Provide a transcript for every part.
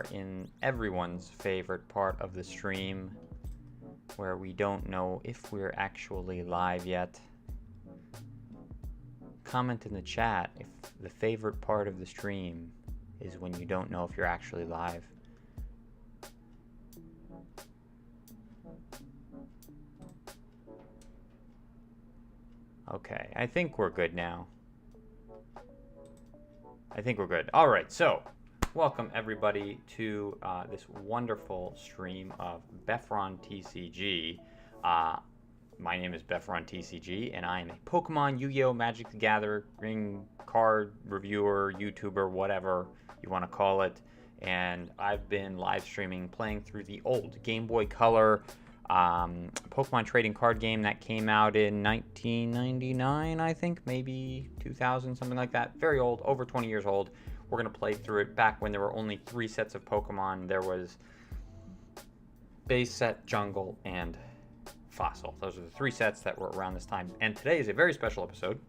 are in everyone's favorite part of the stream where we don't know if we're actually live yet. Comment in the chat if the favorite part of the stream is when you don't know if you're actually live. Okay, I think we're good now. I think we're good. All right, so welcome everybody to this wonderful stream of Befron TCG. My name is Befron TCG, and I am a Pokemon, Yu-Gi-Oh! Magic the Gathering card reviewer, YouTuber, whatever you want to call it. And I've been live streaming, playing through the old Game Boy Color Pokemon trading card game that came out in 1999, I think, maybe 2000, something like that. Very old, over 20 years old. We're going to play through it back when there were only 3 sets of Pokemon. There was Base Set, Jungle, and Fossil. Those are the 3 sets that were around this time. And today is a very special episode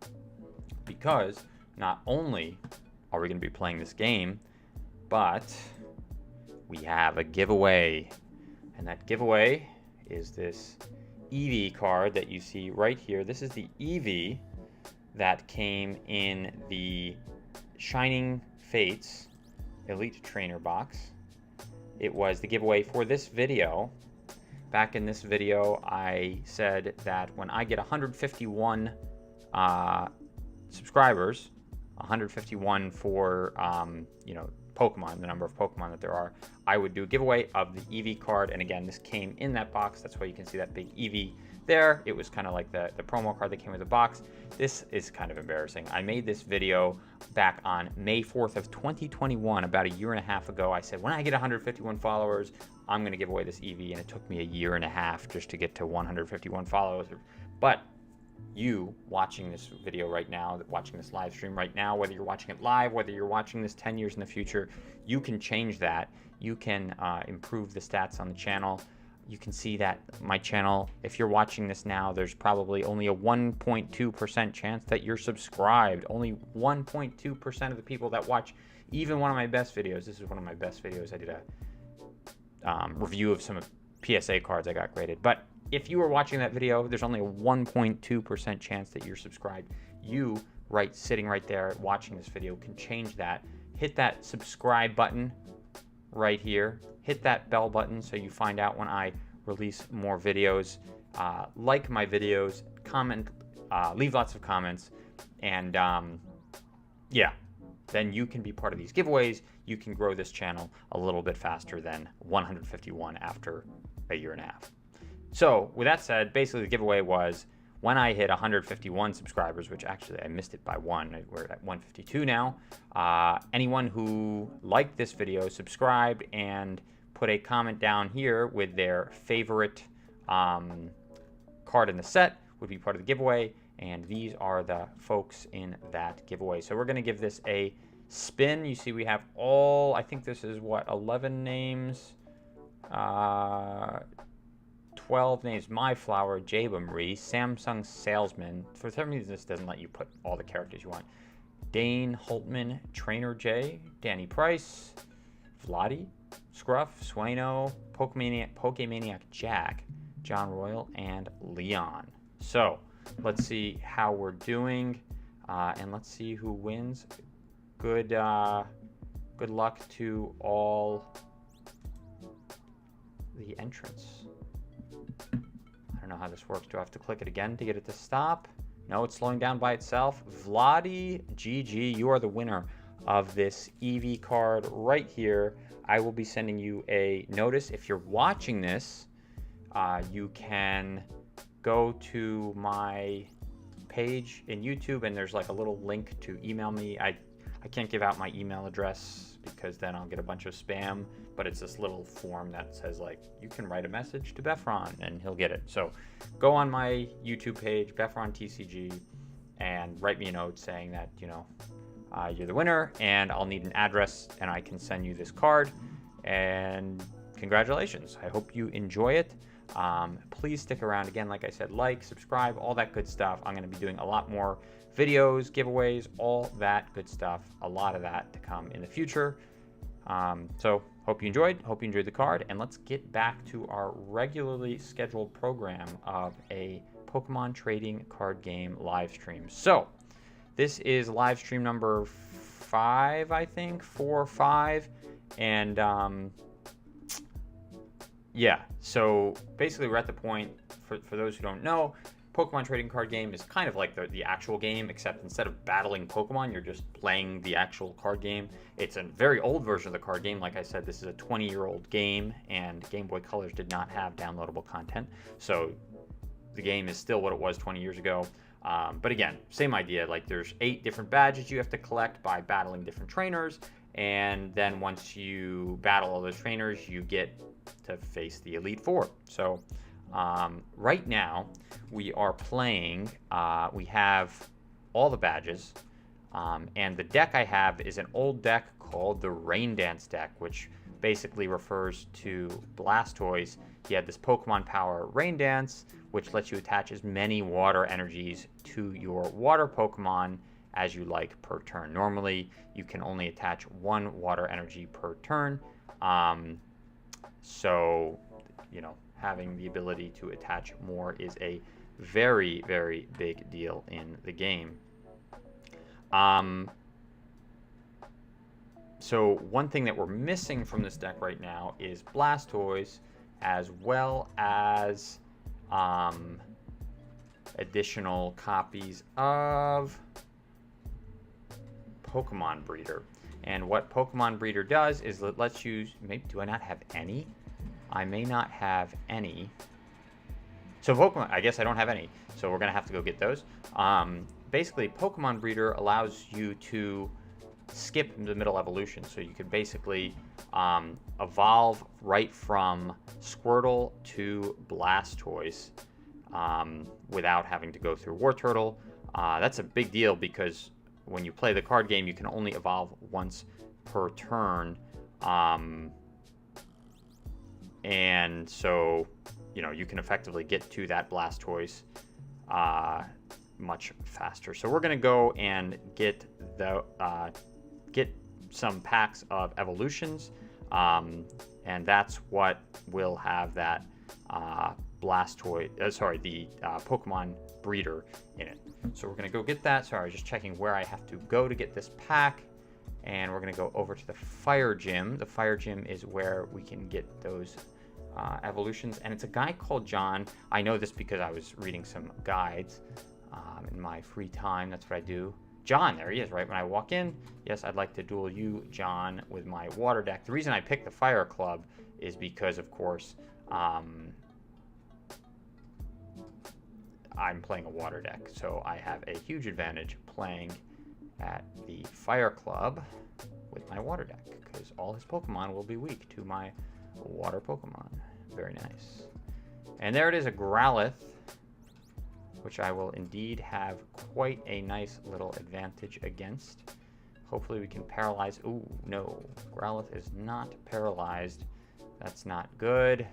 because not only are we going to be playing this game, but we have a giveaway. And that giveaway is this Eevee card that you see right here. This is the Eevee that came in the Shining Fates Elite Trainer box. It was the giveaway for this video. Back in this video, I said that when I get 151 subscribers, 151 for, Pokemon, the number of Pokemon that there are, I would do a giveaway of the Eevee card. And again, this came in that box. That's why you can see that big Eevee there. It was kind of like the promo card that came with the box. This is kind of embarrassing. I made this video back on May 4th of 2021, about a year and a half ago. I said, when I get 151 followers, I'm going to give away this Eevee. And it took me a year and a half just to get to 151 followers. But you watching this video right now, watching this live stream right now, whether you're watching it live, whether you're watching this 10 years in the future, you can change that. You can improve the stats on the channel. You can see that my channel, if you're watching this now, there's probably only a 1.2% chance that you're subscribed. Only 1.2% of the people that watch even one of my best videos. This is one of my best videos. I did a review of some PSA cards I got graded. But if you were watching that video, there's only a 1.2% chance that you're subscribed. You, sitting right there watching this video, can change that. Hit that subscribe button right here. Hit that bell button so you find out when I release more videos. Like my videos, comment, leave lots of comments, and then you can be part of these giveaways. You can grow this channel a little bit faster than 151 after a year and a half. So with that said, basically the giveaway was when I hit 151 subscribers, which actually I missed it by 1. We're at 152 now. Anyone who liked this video, subscribed, and put a comment down here with their favorite card in the set would be part of the giveaway. And these are the folks in that giveaway. So we're going to give this a spin. You see we have all, I think this is what, 11 names. 12 names: Myflower, Jabamri, Samsung Salesman. For some reason, this doesn't let you put all the characters you want. Dane Holtman, Trainer J, Danny Price, Vladi, Scruff, Swano, Pokemaniac Jack, John Royal, and Leon. So let's see how we're doing, and let's see who wins. Good luck to all the entrants. I don't know how this works. Do I have to click it again to get it to stop? No, it's slowing down by itself. Vladi GG, you are the winner of this Eevee card right here. I will be sending you a notice. If you're watching this, you can go to my page in YouTube, and there's like a little link to email me. I can't give out my email address because then I'll get a bunch of spam, but it's this little form that says, like, you can write a message to Befron and he'll get it. So go on my YouTube page, Befron TCG, and write me a note saying that, you're the winner, and I'll need an address and I can send you this card. And congratulations. I hope you enjoy it. Please stick around. Again, like I said, like, subscribe, all that good stuff. I'm going to be doing a lot more videos, giveaways, all that good stuff. A lot of that to come in the future. So hope you enjoyed. Hope you enjoyed the card, and let's get back to our regularly scheduled program of a Pokemon trading card game live stream. So this is live stream number 5, I think, 4 or 5, and yeah. So basically, we're at the point, for those who don't know, Pokemon trading card game is kind of like the actual game, except instead of battling Pokemon, you're just playing the actual card game. It's a very old version of the card game. Like I said, this is a 20-year-old game, and Game Boy Colors did not have downloadable content. So the game is still what it was 20 years ago. But again, same idea. Like there's 8 different badges you have to collect by battling different trainers. And then once you battle all those trainers, you get to face the Elite Four. So right now we are playing, we have all the badges, and the deck I have is an old deck called the Rain Dance deck, which basically refers to Blastoise. He had this Pokemon Power Rain Dance, which lets you attach as many water energies to your water Pokemon as you like per turn. Normally, you can only attach 1 water energy per turn. So, you know, having the ability to attach more is a very, very big deal in the game. So one thing that we're missing from this deck right now is Blastoise, as well as additional copies of Pokemon Breeder. And what Pokemon Breeder does is it lets you, maybe, do I not have any? I may not have any. So Pokemon, I guess I don't have any. So we're gonna have to go get those. Basically, Pokemon Breeder allows you to skip the middle evolution. So you could basically evolve right from Squirtle to Blastoise without having to go through War Turtle. That's a big deal because when you play the card game, you can only evolve once per turn. And so, you know, you can effectively get to that Blastoise much faster. So we're going to go and get some packs of evolutions, and that's what will have that Blastoise, the Pokemon Breeder in it. So we're going to go get that. Sorry, just checking where I have to go to get this pack. And we're going to go over to the Fire Gym. The Fire Gym is where we can get those evolutions. And it's a guy called John. I know this because I was reading some guides in my free time. That's what I do. John, there he is, right when I walk in. Yes, I'd like to duel you, John, with my water deck. The reason I picked the Fire Club is because, of course, I'm playing a water deck, so I have a huge advantage playing at the Fire Club with my water deck, because all his Pokemon will be weak to my water Pokemon. Very nice. And there it is, a Growlithe, which I will indeed have quite a nice little advantage against. Hopefully we can paralyze. Ooh, no. Growlithe is not paralyzed. That's not good.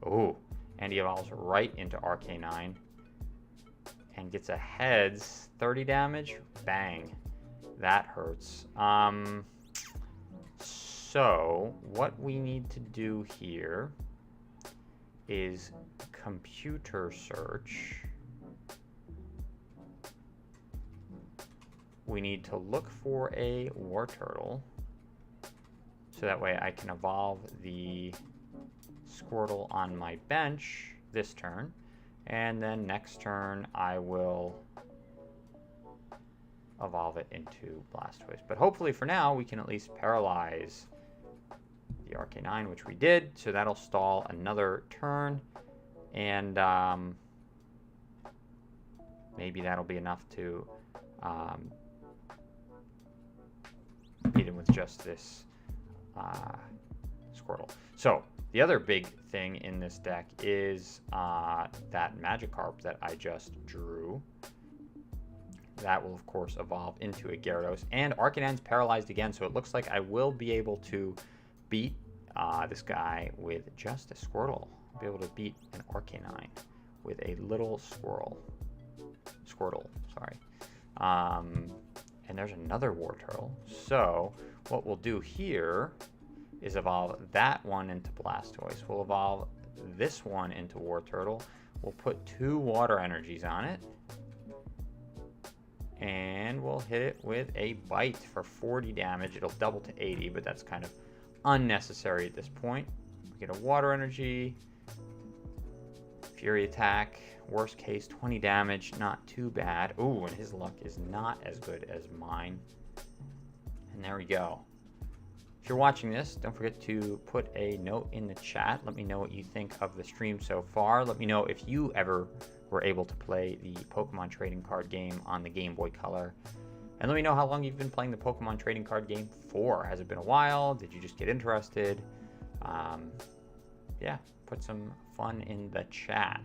Ooh, and he evolves right into Arcanine and gets a heads 30 damage. Bang. That hurts. So what we need to do here is computer search. We need to look for a War Turtle, so that way I can evolve the Squirtle on my bench this turn, and then next turn I will evolve it into Blastoise. But hopefully for now we can at least paralyze the Arcanine, which we did, so that'll stall another turn, and maybe that'll be enough to beat him with just this Squirtle. So the other big thing in this deck is that Magikarp that I just drew. That will, of course, evolve into a Gyarados. And Arcanine's paralyzed again, so it looks like I will be able to beat this guy with just a Squirtle. I'll be able to beat an Arcanine with a little Squirtle, sorry. And there's another War Turtle. So what we'll do here is evolve that one into Blastoise. We'll evolve this one into Wartortle. We'll put 2 water energies on it. And we'll hit it with a bite for 40 damage. It'll double to 80, but that's kind of unnecessary at this point. We get a water energy. Fury attack. Worst case, 20 damage. Not too bad. Ooh, and his luck is not as good as mine. And there we go. If you're watching this, don't forget to put a note in the chat. Let me know what you think of the stream so far. Let me know if you ever were able to play the Pokemon trading card game on the Game Boy Color. And let me know how long you've been playing the Pokemon trading card game for. Has it been a while? Did you just get interested? Yeah, put some fun in the chat.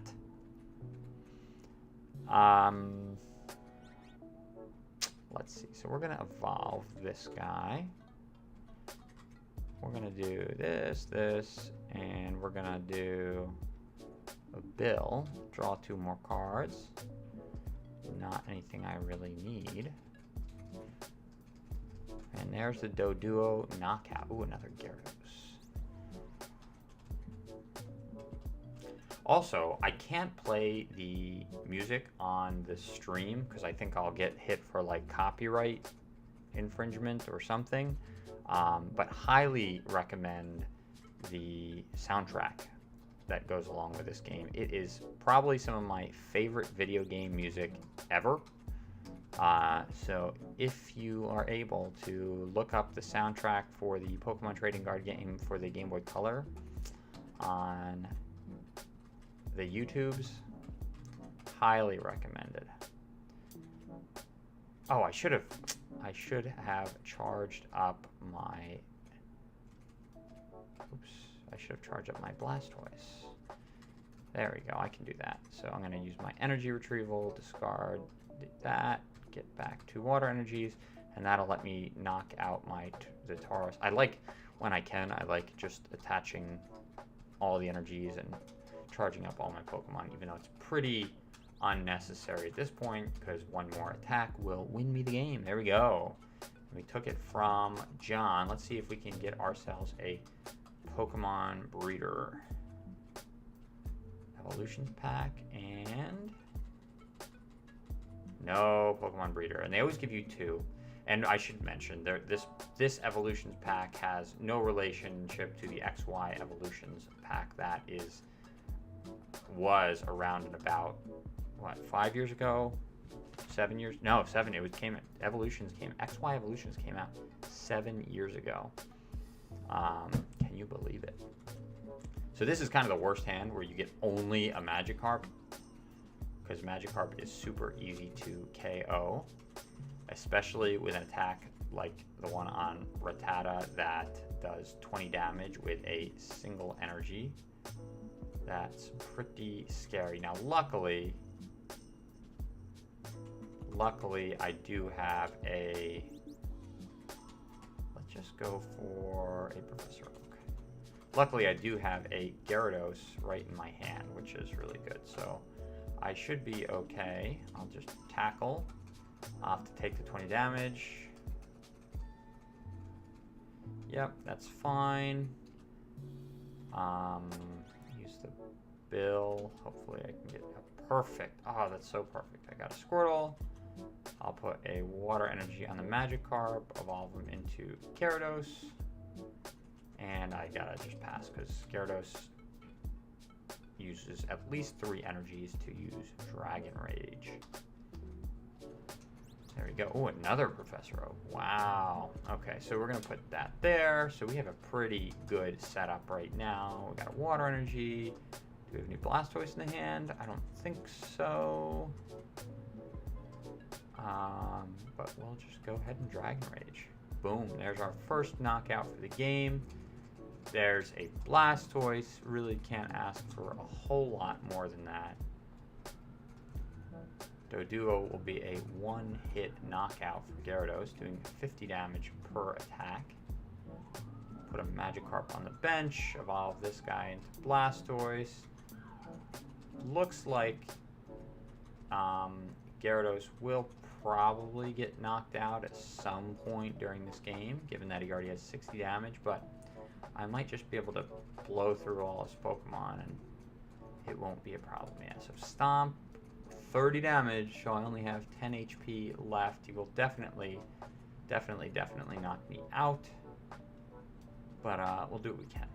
Let's see. So we're going to evolve this guy. We're going to do this, and we're going to do a Bill. Draw 2 more cards. Not anything I really need. And there's the Doduo knockout. Ooh, another Gyarados. Also, I can't play the music on the stream because I think I'll get hit for like copyright infringement or something. But highly recommend the soundtrack that goes along with this game. It is probably some of my favorite video game music ever. So if you are able to look up the soundtrack for the Pokemon Trading Card game for the Game Boy Color on the YouTubes, highly recommended. Oh, I should have charged up my Blastoise. There we go, I can do that. So I'm gonna use my energy retrieval, discard that, get back 2 water energies, and that'll let me knock out the Tauros. I like, when I can, I like just attaching all the energies and charging up all my Pokemon, even though it's pretty unnecessary at this point, because 1 more attack will win me the game. There we go. We took it from John. Let's see if we can get ourselves a Pokemon breeder. Evolutions pack, and no Pokemon breeder. And they always give you 2. And I should mention, this Evolutions pack has no relationship to the XY Evolutions pack that was around in about, what, 5 years ago? 7 years? No, 7. XY Evolutions came out 7 years ago. Can you believe it? So this is kind of the worst hand where you get only a Magikarp, because Magikarp is super easy to KO, especially with an attack like the one on Rattata that does 20 damage with a single energy. That's pretty scary. Now, luckily, I do have a... Let's just go for a Professor Oak. Luckily, I do have a Gyarados right in my hand, which is really good. So I should be okay. I'll just tackle. I'll have to take the 20 damage. Yep, that's fine. Use the Bill. Hopefully I can get a perfect. Oh, that's so perfect. I got a Squirtle. I'll put a water energy on the Magikarp, evolve him into Gyarados. And I gotta just pass because Gyarados uses at least 3 energies to use Dragon Rage. There we go. Oh, another Professor Oak. Wow. Okay, so we're going to put that there. So we have a pretty good setup right now. We got a water energy. Do we have any Blastoise in the hand? I don't think so. But we'll just go ahead and Dragon Rage. Boom. There's our first knockout for the game. There's a Blastoise. Really can't ask for a whole lot more than that. Doduo will be a 1-hit knockout for Gyarados, doing 50 damage per attack. Put a Magikarp on the bench, evolve this guy into Blastoise. Looks like Gyarados will probably get knocked out at some point during this game, given that he already has 60 damage, but I might just be able to blow through all his Pokemon and it won't be a problem. Yeah, so Stomp, 30 damage, so I only have 10 HP left. He will definitely knock me out. But we'll do what we can.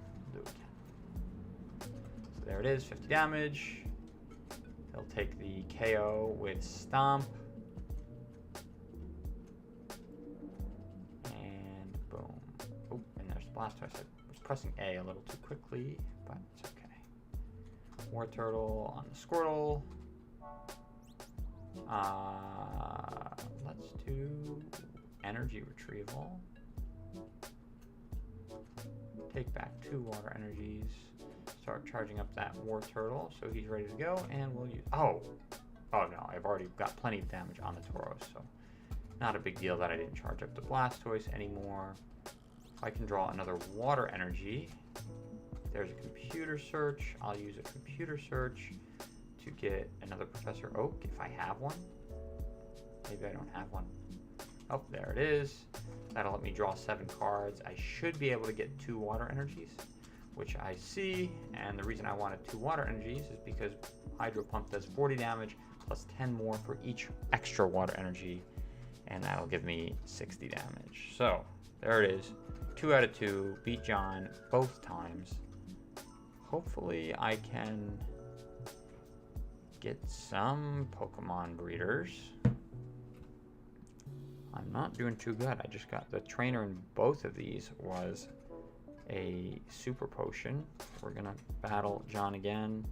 So there it is, 50 damage. He'll take the KO with Stomp. And boom. Oh, and there's Blastoise. I was pressing A a little too quickly, but it's okay. War Turtle on the Squirtle. Let's do Energy Retrieval. Take back 2 water energies. Start charging up that War Turtle, so he's ready to go, and we'll use... Oh no, I've already got plenty of damage on the Tauros, so not a big deal that I didn't charge up the Blastoise anymore. If I can draw another water energy, there's a computer search. I'll use a computer search to get another Professor Oak if I have one. Maybe I don't have one. Oh, there it is. That'll let me draw 7 cards. I should be able to get 2 water energies, which I see. And the reason I wanted 2 water energies is because Hydro Pump does 40 damage plus 10 more for each extra water energy. And that'll give me 60 damage. So there it is. 2 out of 2. Beat John both times. Hopefully I can get some Pokemon breeders. I'm not doing too good. I just got the trainer in both of these was a super potion. We're gonna battle John again.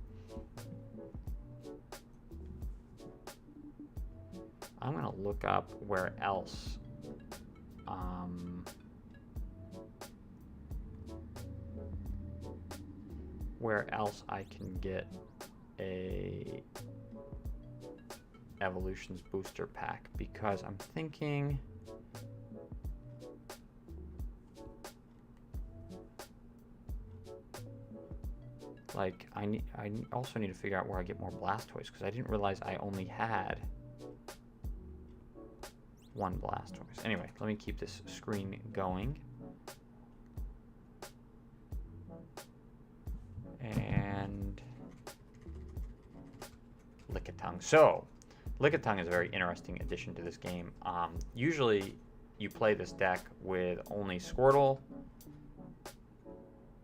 I'm gonna look up where else I can get a Evolutions booster pack, because I'm thinking like I also need to figure out where I get more Blastoise, because I didn't realize I only had 1 Blastoise. Anyway, let me keep this screen going. And Lickitung. So Lickitung is a very interesting addition to this game. Usually you play this deck with only Squirtle,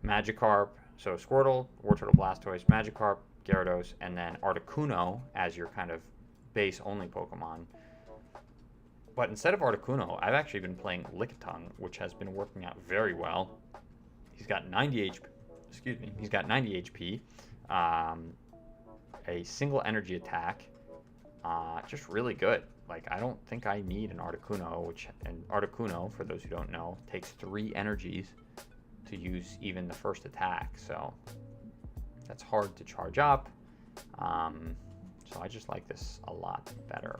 Magikarp, so Squirtle, War Turtle, Blastoise, Magikarp, Gyarados, and then Articuno as your kind of base only Pokemon. But instead of Articuno, I've actually been playing Lickitung, which has been working out very well. He's got 90 HP. Excuse me. He's got 90 HP, a single energy attack. Just really good. Like, I don't think I need an Articuno, and Articuno, for those who don't know, takes 3 energies to use even the first attack, so that's hard to charge up. So I just like this a lot better.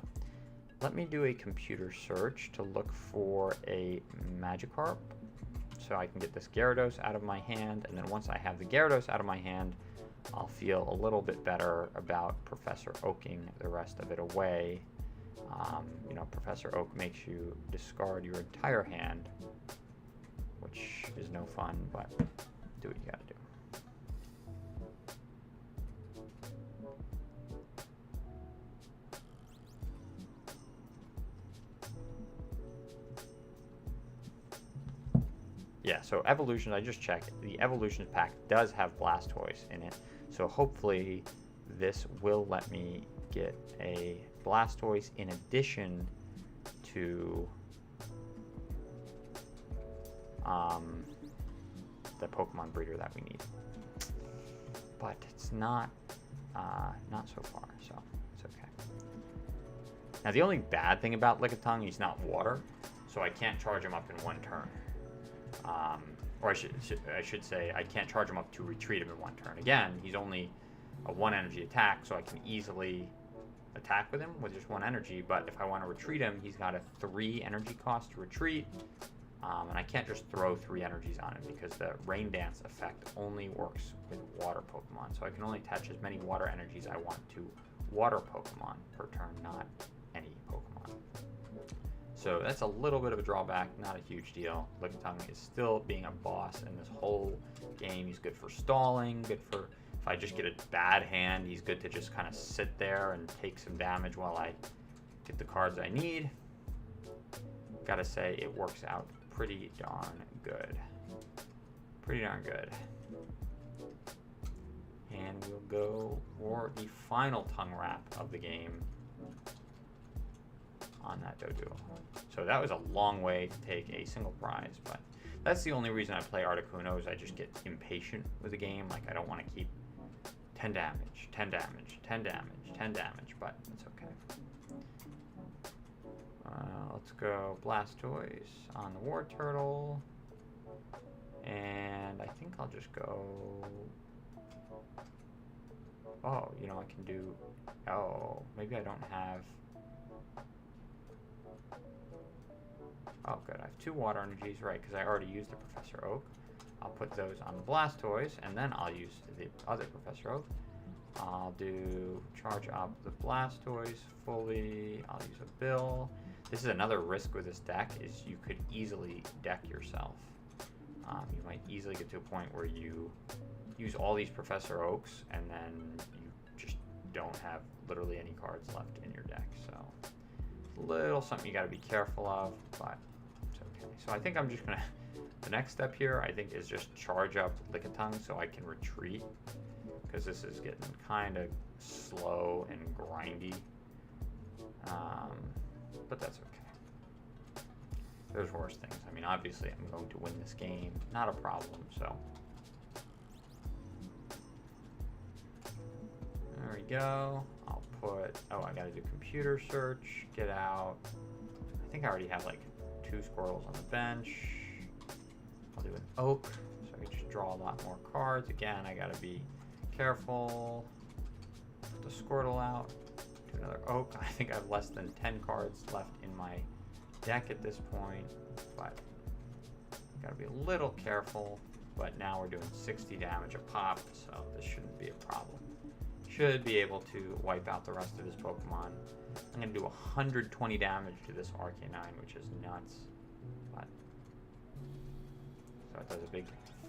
Let me do a computer search to look for a Magikarp, so I can get this Gyarados out of my hand, and then once I have the Gyarados out of my hand, I'll feel a little bit better about Professor Oaking the rest of it away. You know, Professor Oak makes you discard your entire hand, which is no fun, but do what you gotta do. Yeah, so Evolutions, I just checked. The Evolutions pack does have Blastoise in it, so hopefully this will let me get a Blastoise in addition to the Pokemon breeder that we need. But it's not so far, so it's okay. Now the only bad thing about Lickitung, he's not water, so I can't charge him up in 1 turn. Or I should say I can't charge him up to retreat him in 1 turn. Again, he's only a 1 energy attack, so I can easily attack with him with just 1 energy, but if I want to retreat him, he's got a 3 energy cost to retreat, and I can't just throw 3 energies on him because the Rain Dance effect only works with water Pokemon, so I can only attach as many water energies I want to water Pokemon per turn, not any Pokemon. So that's a little bit of a drawback, not a huge deal. Lickitung is still being a boss in this whole game. He's good for stalling, good for if I just get a bad hand, he's good to just kind of sit there and take some damage while I get the cards I need. Gotta say, it works out pretty darn good. Pretty darn good. And we'll go for the final tongue wrap of the game on that Doduo. So that was a long way to take a single prize, but that's the only reason I play Articuno is I just get impatient with the game. Like, I don't want to keep 10 damage, 10 damage, 10 damage, 10 damage, but it's okay. Let's go Blastoise on the War Turtle. And I think I'll just go... Oh, you know, I can do... Oh, maybe I don't have... Oh, good. I have 2 water energies, right, because I already used the Professor Oak. I'll put those on the Blastoise, and then I'll use the other Professor Oak. I'll do charge up the Blastoise fully. I'll use a Bill. This is another risk with this deck, is you could easily deck yourself. You might easily get to a point where you use all these Professor Oaks, and then you just don't have literally any cards left in your deck. So, it's a little something you got to be careful of, but it's okay. So I think I'm just going to... The next step here, I think, is just charge up Lickitung so I can retreat, because this is getting kind of slow and grindy. But that's okay. There's worse things. I mean, obviously, I'm going to win this game. Not a problem, so. There we go. I'll put... Oh, I got to do computer search. Get out. I think I already have, like, 2 Squirtles on the bench. I'll do an Oak, so I can just draw a lot more cards. Again, I gotta be careful. Put the Squirtle out. Do another Oak. I think I have less than 10 cards left in my deck at this point, but gotta be a little careful. But now we're doing 60 damage a pop, so this shouldn't be a problem. Should be able to wipe out the rest of his Pokemon. I'm gonna do 120 damage to this Arcanine, which is nuts. But so it does a big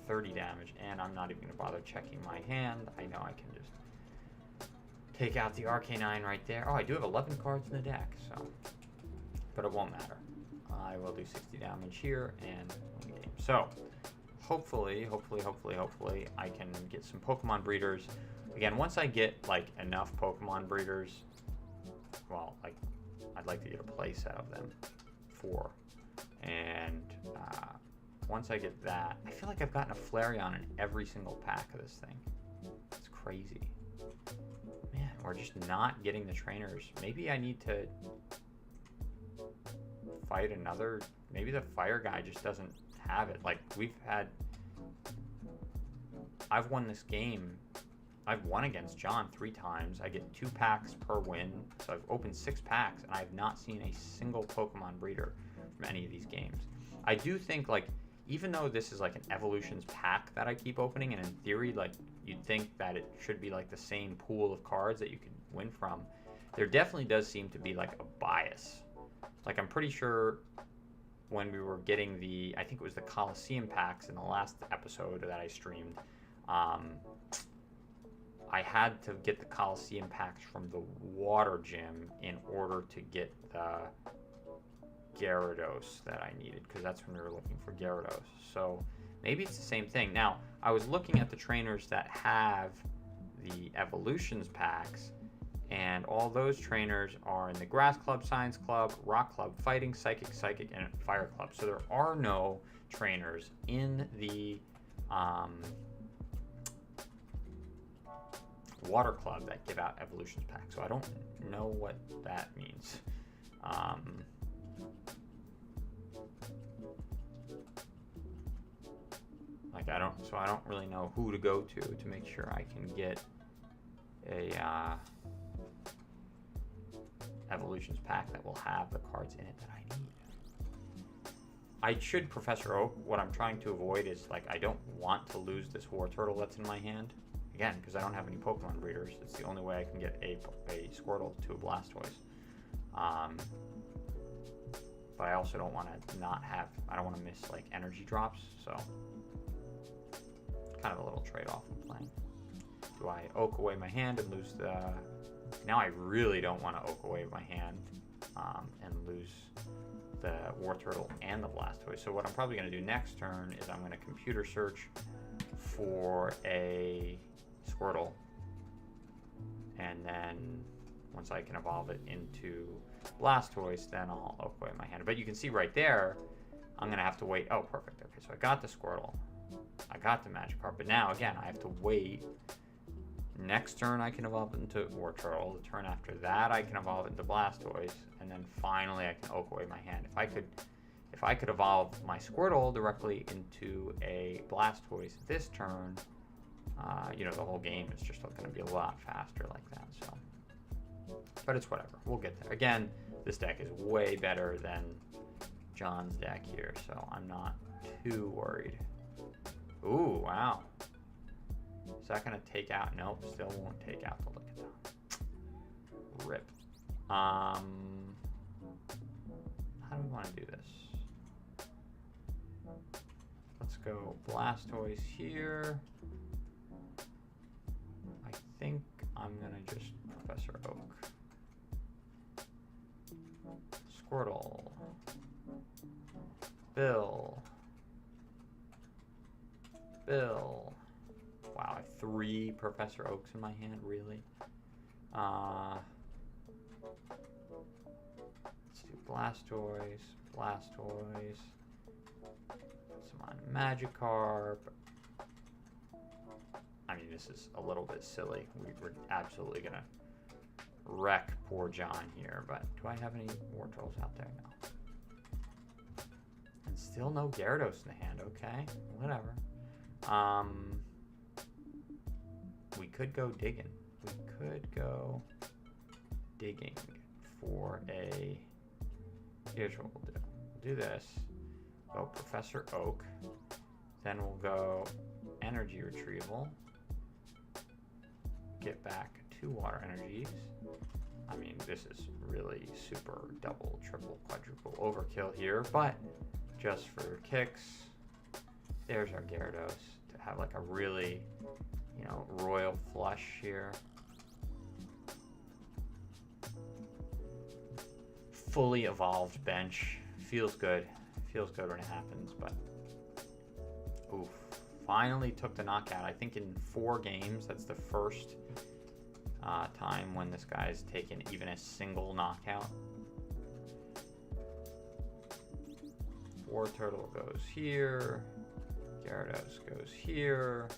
30 damage, and I'm not even going to bother checking my hand. I know I can just take out the Arcanine right there. Oh, I do have 11 cards in the deck, so... But it won't matter. I will do 60 damage here and win the game. So, hopefully, I can get some Pokemon breeders. Again, once I get, like, enough Pokemon breeders, well, like, I'd like to get a play set of them. 4. And, once I get that, I feel like I've gotten a Flareon in every single pack of this thing. It's crazy. Man, we're just not getting the trainers. Maybe I need to fight another... Maybe the fire guy just doesn't have it. Like, I've won this game. I've won against John 3 times. I get 2 packs per win. So I've opened 6 packs, and I have not seen a single Pokemon breeder from any of these games. I do think, like, even though this is like an Evolutions pack that I keep opening, and in theory, like, you'd think that it should be like the same pool of cards that you could win from, there definitely does seem to be like a bias. Like, I'm pretty sure when we were getting the, I think it was the Coliseum packs in the last episode that I streamed, I had to get the Coliseum packs from the Water Gym in order to get the Gyarados that I needed, because that's when we were looking for Gyarados. So maybe it's the same thing. Now, I was looking at the trainers that have the Evolutions packs, and all those trainers are in the Grass Club, Science Club, Rock Club, Fighting, Psychic, and Fire Club. So there are no trainers in the Water Club that give out Evolutions packs. So I don't know what that means. Like, I don't really know who to go to make sure I can get a Evolutions pack that will have the cards in it that I need. I should Professor Oak. What I'm trying to avoid is, like, I don't want to lose this War Turtle that's in my hand. Again, because I don't have any Pokemon breeders. It's the only way I can get a Squirtle to a Blastoise. but I also don't want to not have, I don't want to miss like energy drops, so kind of a little trade-off I'm playing. Do I oak away my hand and lose the, now I really don't want to oak away my hand and lose the War Turtle and the Blastoise. So what I'm probably going to do next turn is I'm going to computer search for a Squirtle, and then once I can evolve it into Blastoise, then I'll oak away my hand. But you can see right there, I'm going to have to wait. Oh, perfect. Okay, so I got the Squirtle. I got the Magikarp, but now, again, I have to wait. Next turn, I can evolve it into War Turtle. The turn after that, I can evolve it into Blastoise, and then finally, I can oak away my hand. If I could evolve my Squirtle directly into a Blastoise this turn, you know, the whole game is just going to be a lot faster like that. So, but it's whatever. We'll get there. Again, this deck is way better than John's deck here, so I'm not too worried. Ooh, wow. Is that going to take out? Nope, still won't take out the Lickitung. Rip. How do we want to do this? Let's go Blastoise here. I think I'm going to just Professor Oak. Squirtle. Bill. Wow, I have 3 Professor Oaks in my hand, really? Let's do Blastoise. Put some on Magikarp. I mean, this is a little bit silly. We're absolutely going to wreck poor John here, but do I have any War Turtles out there now? And still no Gyarados in the hand, okay, whatever. We could go digging. For a, here's what we'll do. We'll do this, go Professor Oak, then we'll go Energy Retrieval, get back 2 Water Energies. I mean, this is really super double, triple, quadruple overkill here, but just for kicks, there's our Gyarados to have like a really, you know, royal flush here. Fully evolved bench. Feels good. Feels good when it happens, but oof. Finally took the knockout. I think in 4 games, that's the first time when this guy's taken even a single knockout. War Turtle goes here. Gyarados goes here.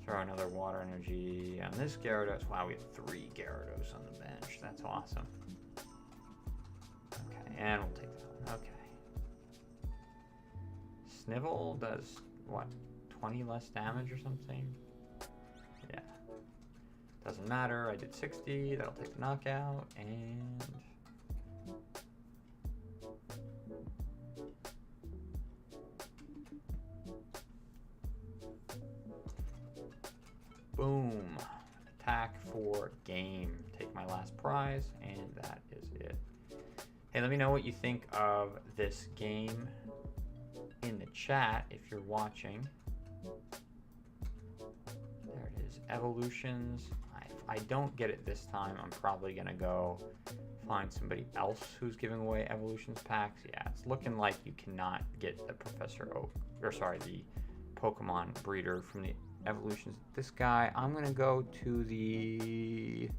Throw another Water Energy on this Gyarados. Wow, we have 3 Gyarados on the bench. That's awesome. Okay, and we'll take that one. Okay. Snivel does, what, 20 less damage or something? Yeah. Doesn't matter. I did 60. That'll take the knockout. And boom. Attack for game. Take my last prize, and that is it. Hey, let me know what you think of this game in the chat if you're watching. There it is. Evolutions. If I don't get it this time, I'm probably going to go find somebody else who's giving away Evolutions packs. Yeah, it's looking like you cannot get the Professor Oak, or sorry, the Pokemon breeder from the Evolutions. This guy, I'm going to go to the...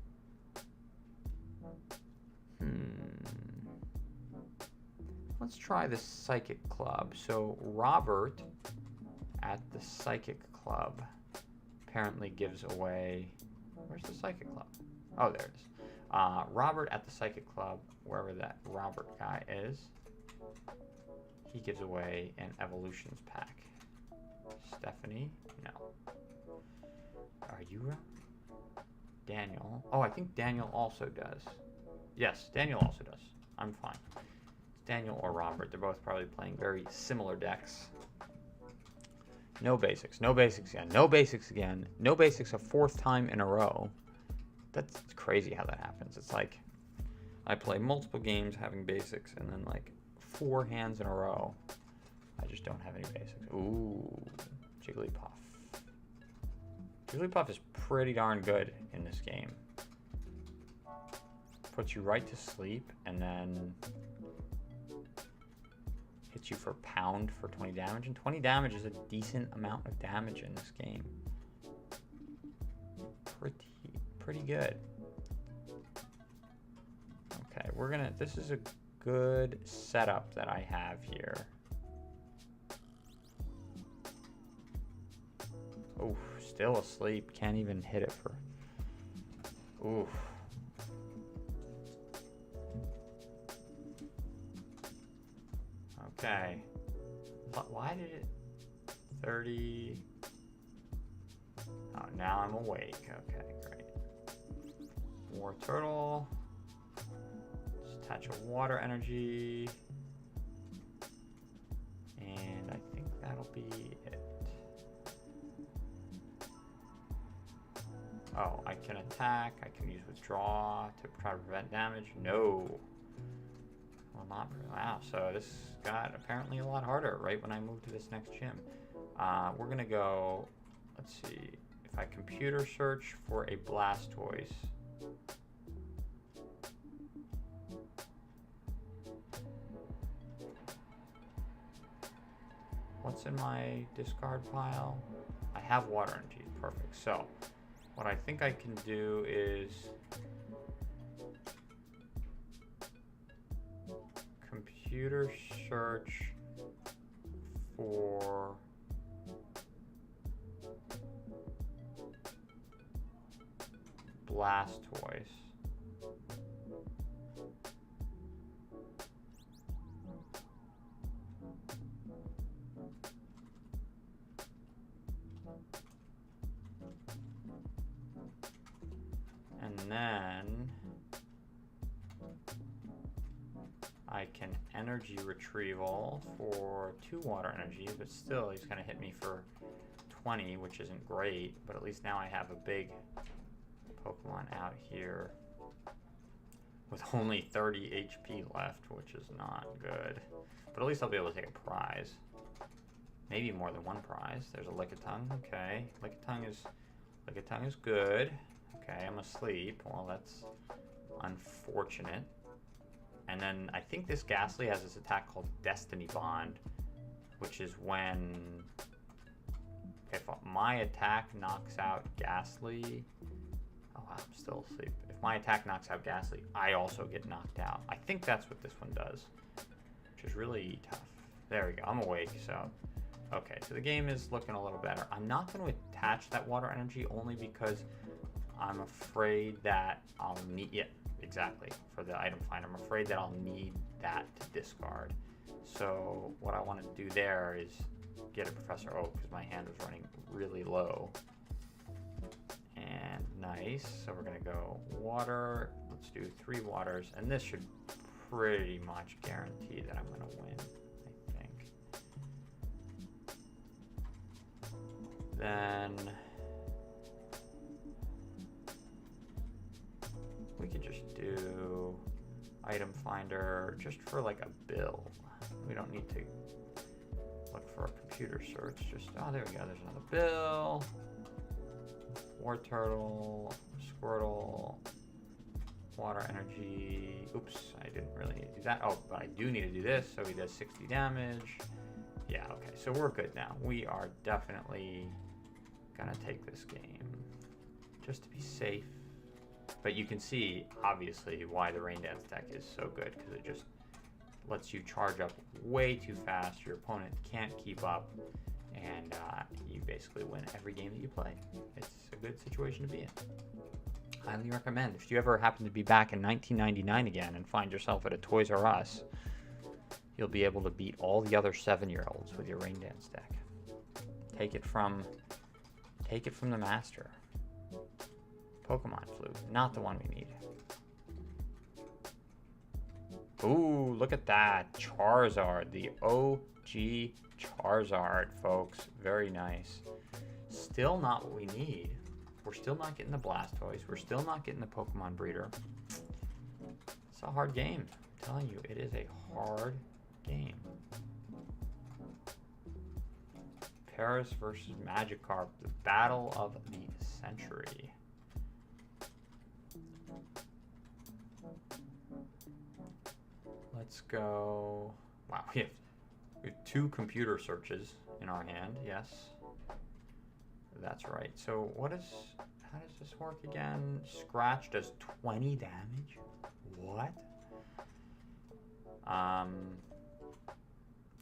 Let's try the Psychic Club. So Robert at the Psychic Club apparently gives away... Where's the Psychic Club? Oh, there it is. Robert at the Psychic Club, wherever that Robert guy is, he gives away an Evolutions pack. Stephanie? No. Are you... Daniel? Oh, I think Daniel also does. Yes, Daniel also does. I'm fine. Daniel or Robert, they're both probably playing very similar decks. No basics, no basics again, no basics again, no basics a 4th time in a row. That's crazy how that happens. It's like I play multiple games having basics, and then like 4 hands in a row. I just don't have any basics. Ooh, Jigglypuff. Jigglypuff is pretty darn good in this game. Puts you right to sleep and then hits you for pound for 20 damage. And 20 damage is a decent amount of damage in this game. Pretty good. Okay, this is a good setup that I have here. Oof, still asleep. Can't even hit it for... Oof. Okay. Why did it... 30... Oh, now I'm awake. Okay, great. War Turtle. Just attach a water energy. And I think that'll be it. Oh, I can attack. I can use withdraw to try to prevent damage. No. Well, not. Wow, so this got apparently a lot harder right when I moved to this next gym. We're going to go, let's see, if I computer search for a Blastoise. What's in my discard pile? I have water energy, perfect. So what I think I can do is computer search for Blastoise. And then I can energy retrieval for 2 water energies, but still he's going to hit me for 20, which isn't great, but at least now I have a big Pokemon out here with only 30 HP left, which is not good. But at least I'll be able to take a prize. Maybe more than one prize. There's a Lickitung. Okay, Lickitung is good. Okay, I'm asleep. Well, that's unfortunate. And then I think this Ghastly has this attack called Destiny Bond, which is when if my attack knocks out Ghastly. Oh, wow, I'm still asleep. If my attack knocks out Ghastly, I also get knocked out. I think that's what this one does, which is really tough. There we go. I'm awake, so... Okay, so the game is looking a little better. I'm not going to attach that water energy only because I'm afraid that I'll need... Yeah, exactly, for the item finder. I'm afraid that I'll need that to discard. So what I want to do there is get a Professor Oak because my hand was running really low. And nice. So we're going to go water. Let's do 3 waters. And this should pretty much guarantee that I'm going to win, I think. Then we can just do item finder just for like a bill. We don't need to look for a computer search. Just, oh, there we go. There's another bill. War Turtle, Squirtle, water energy. Oops, I didn't really need to do that. Oh, but I do need to do this, so he does 60 damage. Yeah, okay, so we're good now. We are definitely gonna take this game just to be safe. But you can see, obviously, why the Rain Dance deck is so good, because it just lets you charge up way too fast. Your opponent can't keep up, and you basically win every game that you play. It's a good situation to be in. Highly recommend. If you ever happen to be back in 1999 again and find yourself at a Toys R Us, you'll be able to beat all the other 7-year-olds with your Rain Dance deck. Take it from the master. Pokemon Flute, not the one we need. Ooh, look at that. Charizard, the OG Charizard, folks. Very nice. Still not what we need. We're still not getting the Blastoise. We're still not getting the Pokemon Breeder. It's a hard game. I'm telling you, it is a hard game. Paris versus Magikarp, the battle of the century. Let's go. Wow, we have 2 computer searches in our hand. Yes, that's right. So how does this work again? Scratch does 20 damage. What?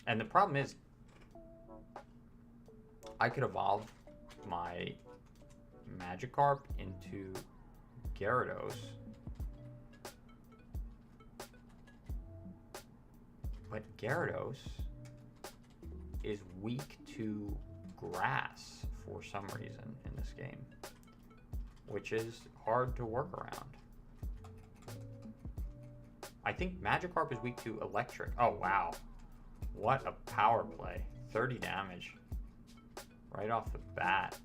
And the problem is, I could evolve my Magikarp into Gyarados, but Gyarados is weak to grass for some reason in this game, which is hard to work around. I think Magikarp is weak to electric. Oh, wow. What a power play. 30 damage right off the bat.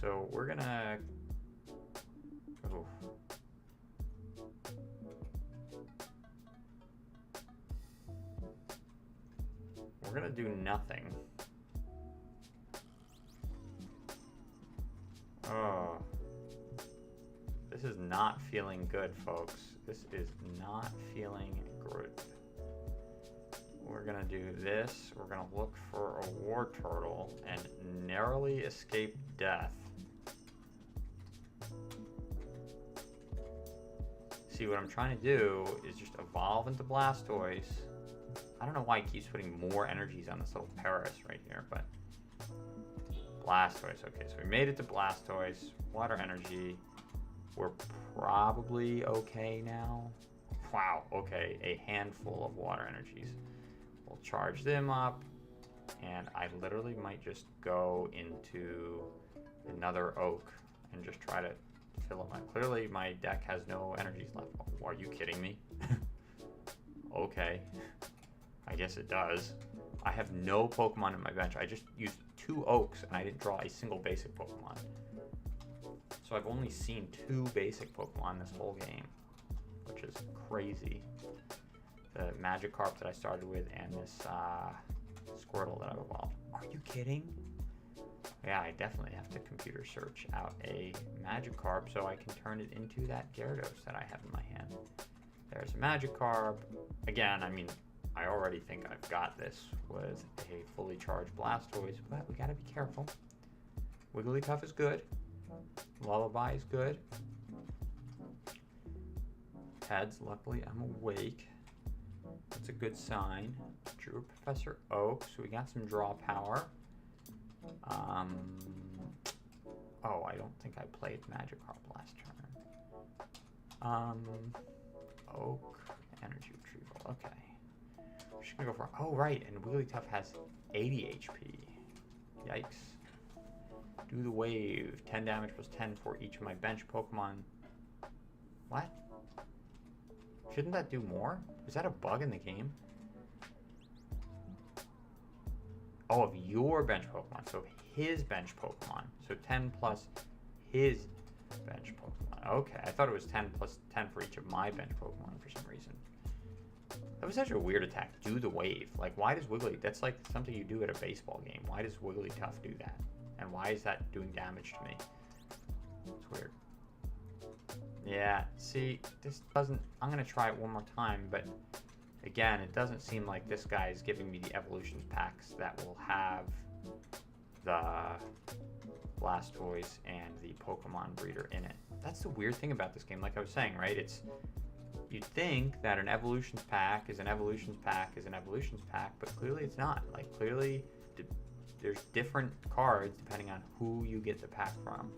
So we're gonna... Oof. We're gonna do nothing. Oh. This is not feeling good, folks. This is not feeling good. We're gonna do this. We're gonna look for a war turtle and narrowly escape death. See, what I'm trying to do is just evolve into Blastoise. I don't know why it keeps putting more energies on this little Paris right here, but Blastoise. Okay, so we made it to Blastoise. Water energy. We're probably okay now. Wow, okay, a handful of water energies. We'll charge them up, and I literally might just go into another oak and just try to fill up my... Clearly, my deck has no energies left. Oh, are you kidding me? Okay. I guess it does. I have no Pokemon in my bench. I just used 2 oaks, and I didn't draw a single basic Pokemon. So I've only seen 2 basic Pokemon this whole game, which is crazy. The Magikarp that I started with and this Squirtle that I've evolved. Are you kidding? Yeah, I definitely have to computer search out a Magikarp so I can turn it into that Gyarados that I have in my hand. There's a Magikarp. Again, I mean, I already think I've got this with a fully charged Blastoise, but we gotta be careful. Wigglytuff is good. Lullaby is good. Heads, luckily I'm awake. That's a good sign. Drew Professor Oak, so we got some draw power. Oh, I don't think I played Magikarp last turn. Oak, energy retrieval, okay. We're just gonna go for, oh right, and Wigglytuff has 80 HP. Yikes. Do the wave, 10 damage plus 10 for each of my bench Pokemon. What? Shouldn't that do more? Is that a bug in the game? Oh, of your bench Pokemon. So his bench Pokemon. So 10 plus his bench Pokemon. Okay, I thought it was 10 plus 10 for each of my bench Pokemon for some reason. That was such a weird attack. Do the wave. Like, why does that's like something you do at a baseball game. Why does Wigglytuff do that? And why is that doing damage to me? It's weird. Yeah, see, this doesn't... I'm going to try it one more time, but again, it doesn't seem like this guy is giving me the evolutions packs that will have the Blastoise and the Pokemon breeder in it. That's the weird thing about this game, like I was saying, right? It's... You'd think that an evolutions pack is an evolutions pack is an evolutions pack, but clearly it's not. Like, clearly... There's different cards depending on who you get the pack from.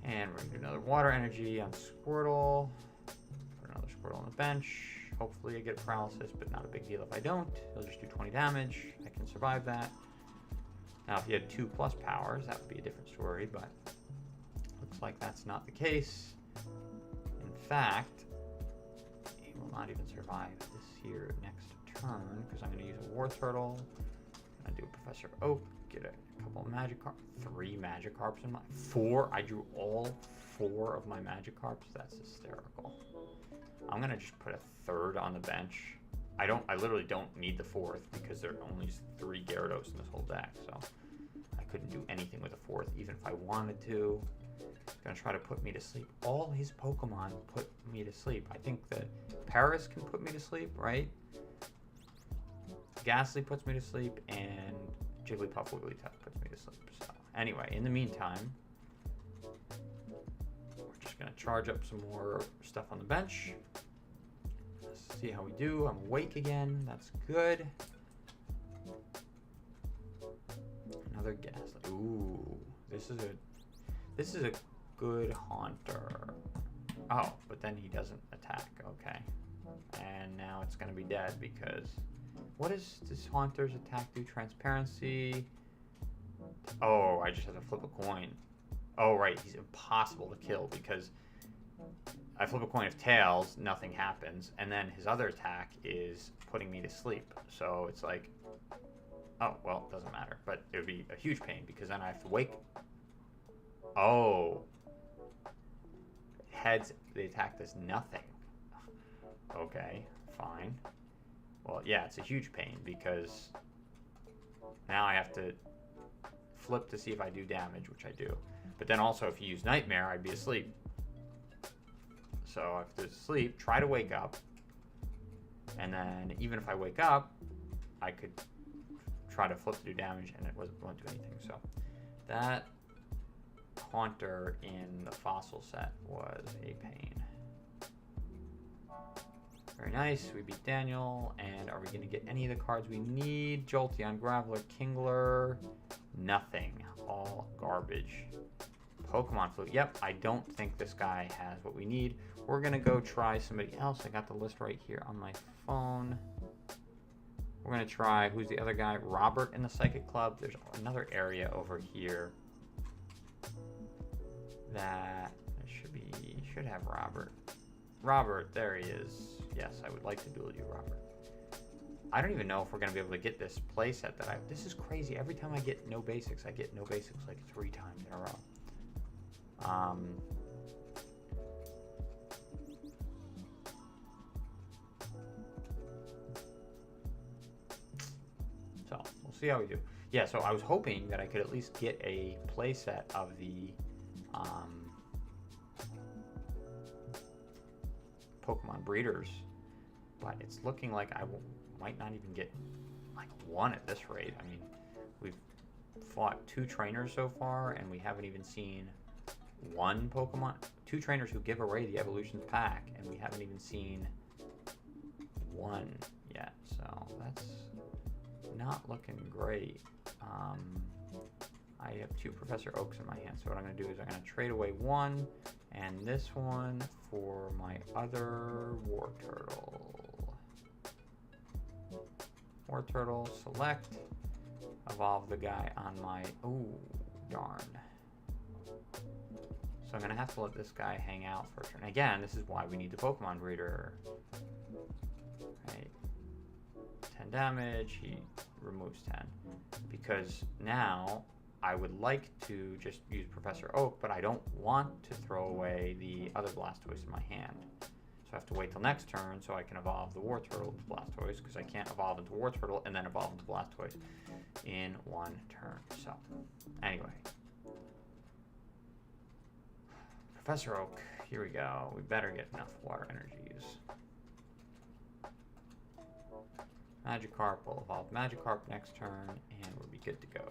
And we're going to do another water energy on Squirtle. Put another Squirtle on the bench. Hopefully I get paralysis, but not a big deal if I don't. He'll just do 20 damage. I can survive that. Now if you had 2+ powers, that would be a different story, but looks like that's not the case. In fact, he will not even survive this here next turn, because I'm going to use a War Turtle. I'm going to do a Professor Oak, get a couple of Magikarp. 3 Magikarps in my 4. I drew all 4 of my Magikarps. That's hysterical. I'm gonna just put a 3rd on the bench. I literally don't need the 4th because there are only 3 Gyarados in this whole deck, so I couldn't do anything with a 4th, even if I wanted to. He's gonna try to put me to sleep. All his Pokemon put me to sleep. I think that Paris can put me to sleep, right? Ghastly puts me to sleep, and Jigglypuff Wigglytuff puts me to sleep. So anyway, in the meantime, we're just gonna charge up some more stuff on the bench. Let's see how we do. I'm awake again. That's good. Another Ghastly. Ooh, this is a good Haunter. Oh, but then he doesn't attack. Okay, and now it's gonna be dead because. What does this Haunter's attack do? Transparency. Oh, I just have to flip a coin. Oh, right. He's impossible to kill because I flip a coin of tails, nothing happens. And then his other attack is putting me to sleep. So it's like, oh, well, it doesn't matter. But it would be a huge pain because then I have to wake. Oh. Heads, the attack does nothing. Okay, fine. Well, yeah, it's a huge pain because now I have to flip to see if I do damage, which I do. But then also if you use Nightmare, I'd be asleep. So I have to sleep, try to wake up, and then even if I wake up, I could try to flip to do damage and it won't do anything. So that Haunter in the Fossil set was a pain. Very nice. We beat Daniel. And are we going to get any of the cards we need? Jolteon, Graveler, Kingler. Nothing. All garbage. Pokemon Flute. Yep, I don't think this guy has what we need. We're going to go try somebody else. I got the list right here on my phone. We're going to try, who's the other guy? Robert in the Psychic Club. There's another area over here that should have Robert. Robert, there he is. Yes, I would like to duel you, Robert. I don't even know if we're going to be able to get this playset that this is crazy. Every time I get no basics, I get no basics like 3 times in a row. So, we'll see how we do. Yeah, so I was hoping that I could at least get a playset of the Pokemon breeders, but it's looking like I might not even get like 1 at this rate. I mean, we've fought 2 trainers so far, and we haven't even seen 1 Pokemon. 2 trainers who give away the Evolutions pack, and we haven't even seen 1 yet. So that's not looking great. I have 2 Professor Oaks in my hand, so what I'm going to do is I'm going to trade away 1 and this one for my other War Turtle. War Turtle, select, evolve the guy on my, oh, darn. So I'm going to have to let this guy hang out for a turn. Again, this is why we need the Pokemon Breeder. Right. 10 damage, he removes 10. Because now I would like to just use Professor Oak, but I don't want to throw away the other Blastoise in my hand. So I have to wait till next turn so I can evolve the War Turtle to Blastoise, because I can't evolve into War Turtle and then evolve into Blastoise in 1 turn. So, anyway. Professor Oak, here we go. We better get enough water energies. Magikarp will evolve Magikarp next turn, and we'll be good to go.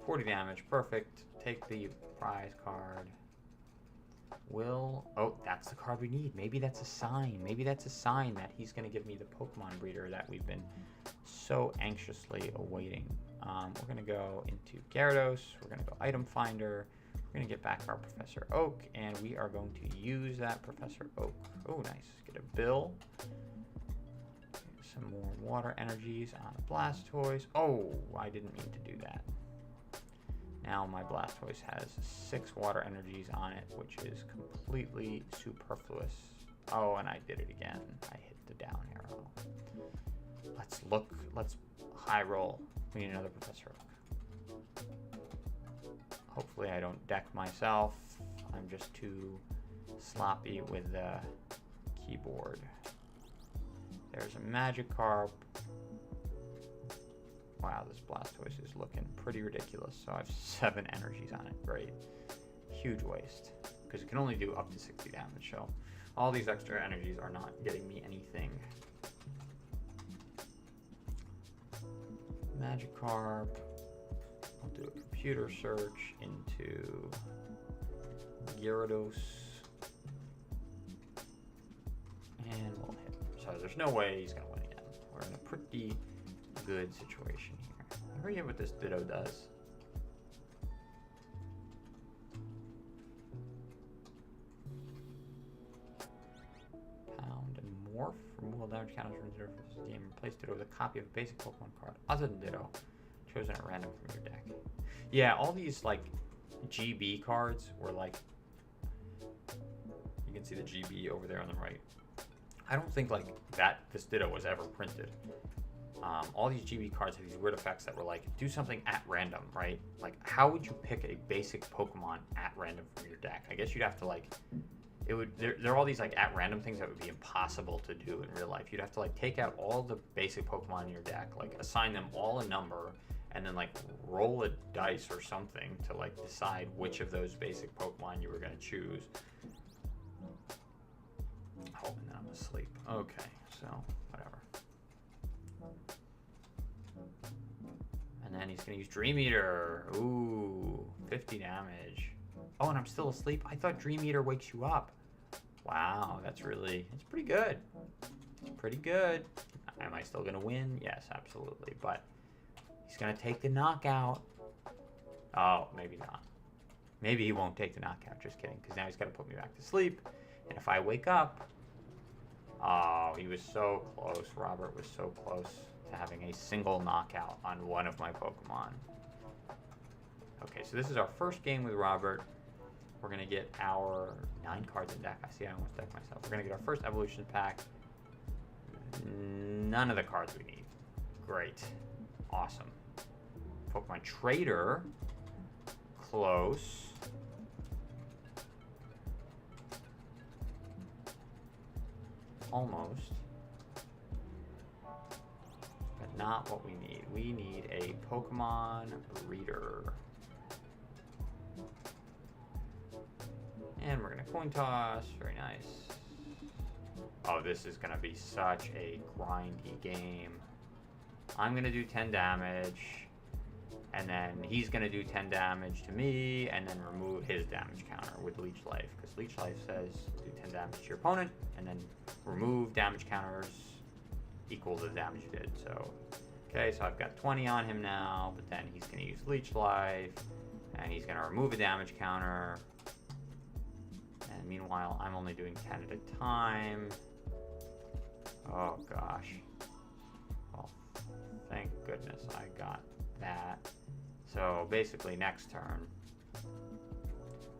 40 damage, perfect. Take the prize card. Oh, that's the card we need. Maybe that's a sign. Maybe that's a sign that he's going to give me the Pokemon Breeder that we've been so anxiously awaiting. We're going to go into Gyarados. We're going to go Item Finder. We're going to get back our Professor Oak, and we are going to use that Professor Oak. Oh, nice. Get a bill. Some more water energies on a Blastoise. Oh, I didn't mean to do that. Now my Blastoise has 6 water energies on it, which is completely superfluous. Oh, and I did it again. I hit the down arrow. Let's high roll. We need another Professor Oak. Hopefully I don't deck myself. I'm just too sloppy with the keyboard. There's a Magikarp. Wow, this Blastoise is looking pretty ridiculous. So I have 7 energies on it. Great. Huge waste. Because it can only do up to 60 damage. So all these extra energies are not getting me anything. Magikarp. I'll do a computer search into Gyarados. And we'll hit. So there's no way he's going to win again. We're in a pretty good situation here. I forget what this Ditto does. Pound and Morph. Removal damage counters from Ditto for this game. Replace Ditto with a copy of a basic Pokemon card other than Ditto, chosen at random from your deck. Yeah, all these like GB cards were like, you can see the GB over there on the right. I don't think like this Ditto was ever printed. All these GB cards have these weird effects that were like, do something at random, right? Like, how would you pick a basic Pokemon at random from your deck? I guess you'd have to like, there are all these like at random things that would be impossible to do in real life. You'd have to like take out all the basic Pokemon in your deck, like assign them all a number, and then like roll a dice or something to like decide which of those basic Pokemon you were going to choose. Oh, and then I'm asleep. Okay, so whatever. And then he's going to use Dream Eater. Ooh, 50 damage. Oh, and I'm still asleep? I thought Dream Eater wakes you up. Wow, it's pretty good. It's pretty good. Am I still going to win? Yes, absolutely. But he's going to take the knockout. Oh, maybe not. Maybe he won't take the knockout. Just kidding. Because now he's got to put me back to sleep. And if I wake up... Oh, he was so close. Robert was so close to having a single knockout on one of my Pokemon. Okay, so this is our first game with Robert. We're going to get our 9 cards in deck. I see I almost decked myself. We're going to get our first evolution pack. None of the cards we need. Great. Awesome. Pokemon Trader. Close. Almost. But not what we need. We need a Pokemon Breeder. And we're going to coin toss. Very nice. Oh, this is going to be such a grindy game. I'm going to do 10 damage. And then he's going to do 10 damage to me. And then remove his damage counter with Leech Life. Because Leech Life says do 10 damage to your opponent. And then remove damage counters equal to the damage you did. So, okay, so I've got 20 on him now. But then he's going to use Leech Life. And he's going to remove a damage counter. And meanwhile, I'm only doing 10 at a time. Oh, gosh. Well, thank goodness I got that. So, basically, next turn,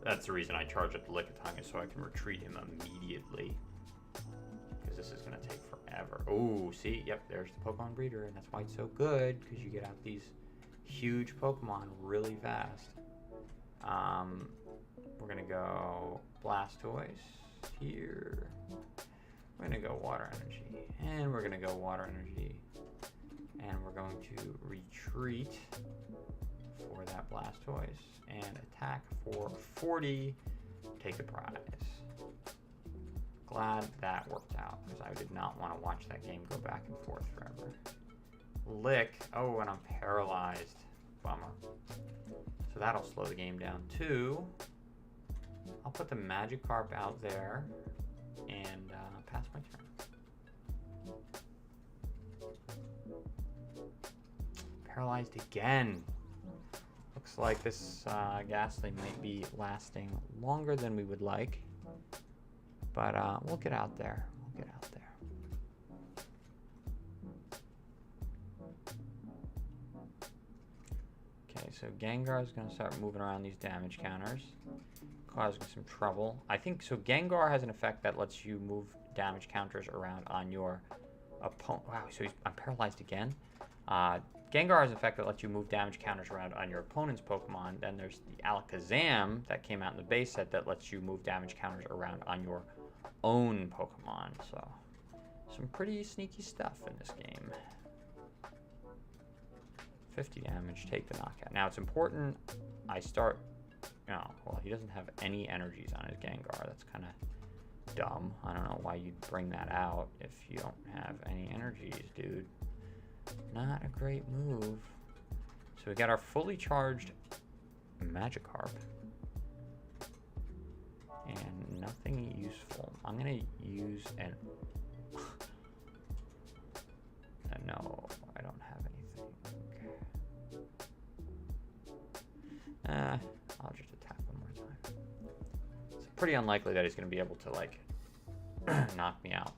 that's the reason I charge up the Lickitung, is so I can retreat him immediately. Because this is going to take forever. Oh, see? Yep, there's the Pokemon Breeder, and that's why it's so good, because you get out these huge Pokemon really fast. We're going to go Blastoise here. We're going to go Water Energy. And we're going to go Water Energy. And we're going to retreat for that Blastoise. And attack for 40. Take the prize. Glad that worked out, because I did not want to watch that game go back and forth forever. Lick. Oh, and I'm paralyzed. Bummer. So that'll slow the game down too. I'll put the Magikarp out there and pass my turn. Paralyzed again. Looks like this Ghastly might be lasting longer than we would like. But we'll get out there. We'll get out there. Okay, so Gengar is going to start moving around these damage counters, causing some trouble. I think, so Gengar has an effect that lets you move damage counters around on your opponent. Wow, so I'm paralyzed again. Gengar has an effect that lets you move damage counters around on your opponent's Pokemon. Then there's the Alakazam that came out in the base set that lets you move damage counters around on your own Pokemon. So some pretty sneaky stuff in this game. 50 damage, take the knockout. Now it's important I start, oh, well, he doesn't have any energies on his Gengar. That's kind of dumb. I don't know why you'd bring that out if you don't have any energies, dude. Not a great move. So we got our fully charged Magikarp. And nothing useful. I'm going to use an... no, I don't have anything. Okay. I'll just attack one more time. It's pretty unlikely that he's going to be able to, like, knock me out.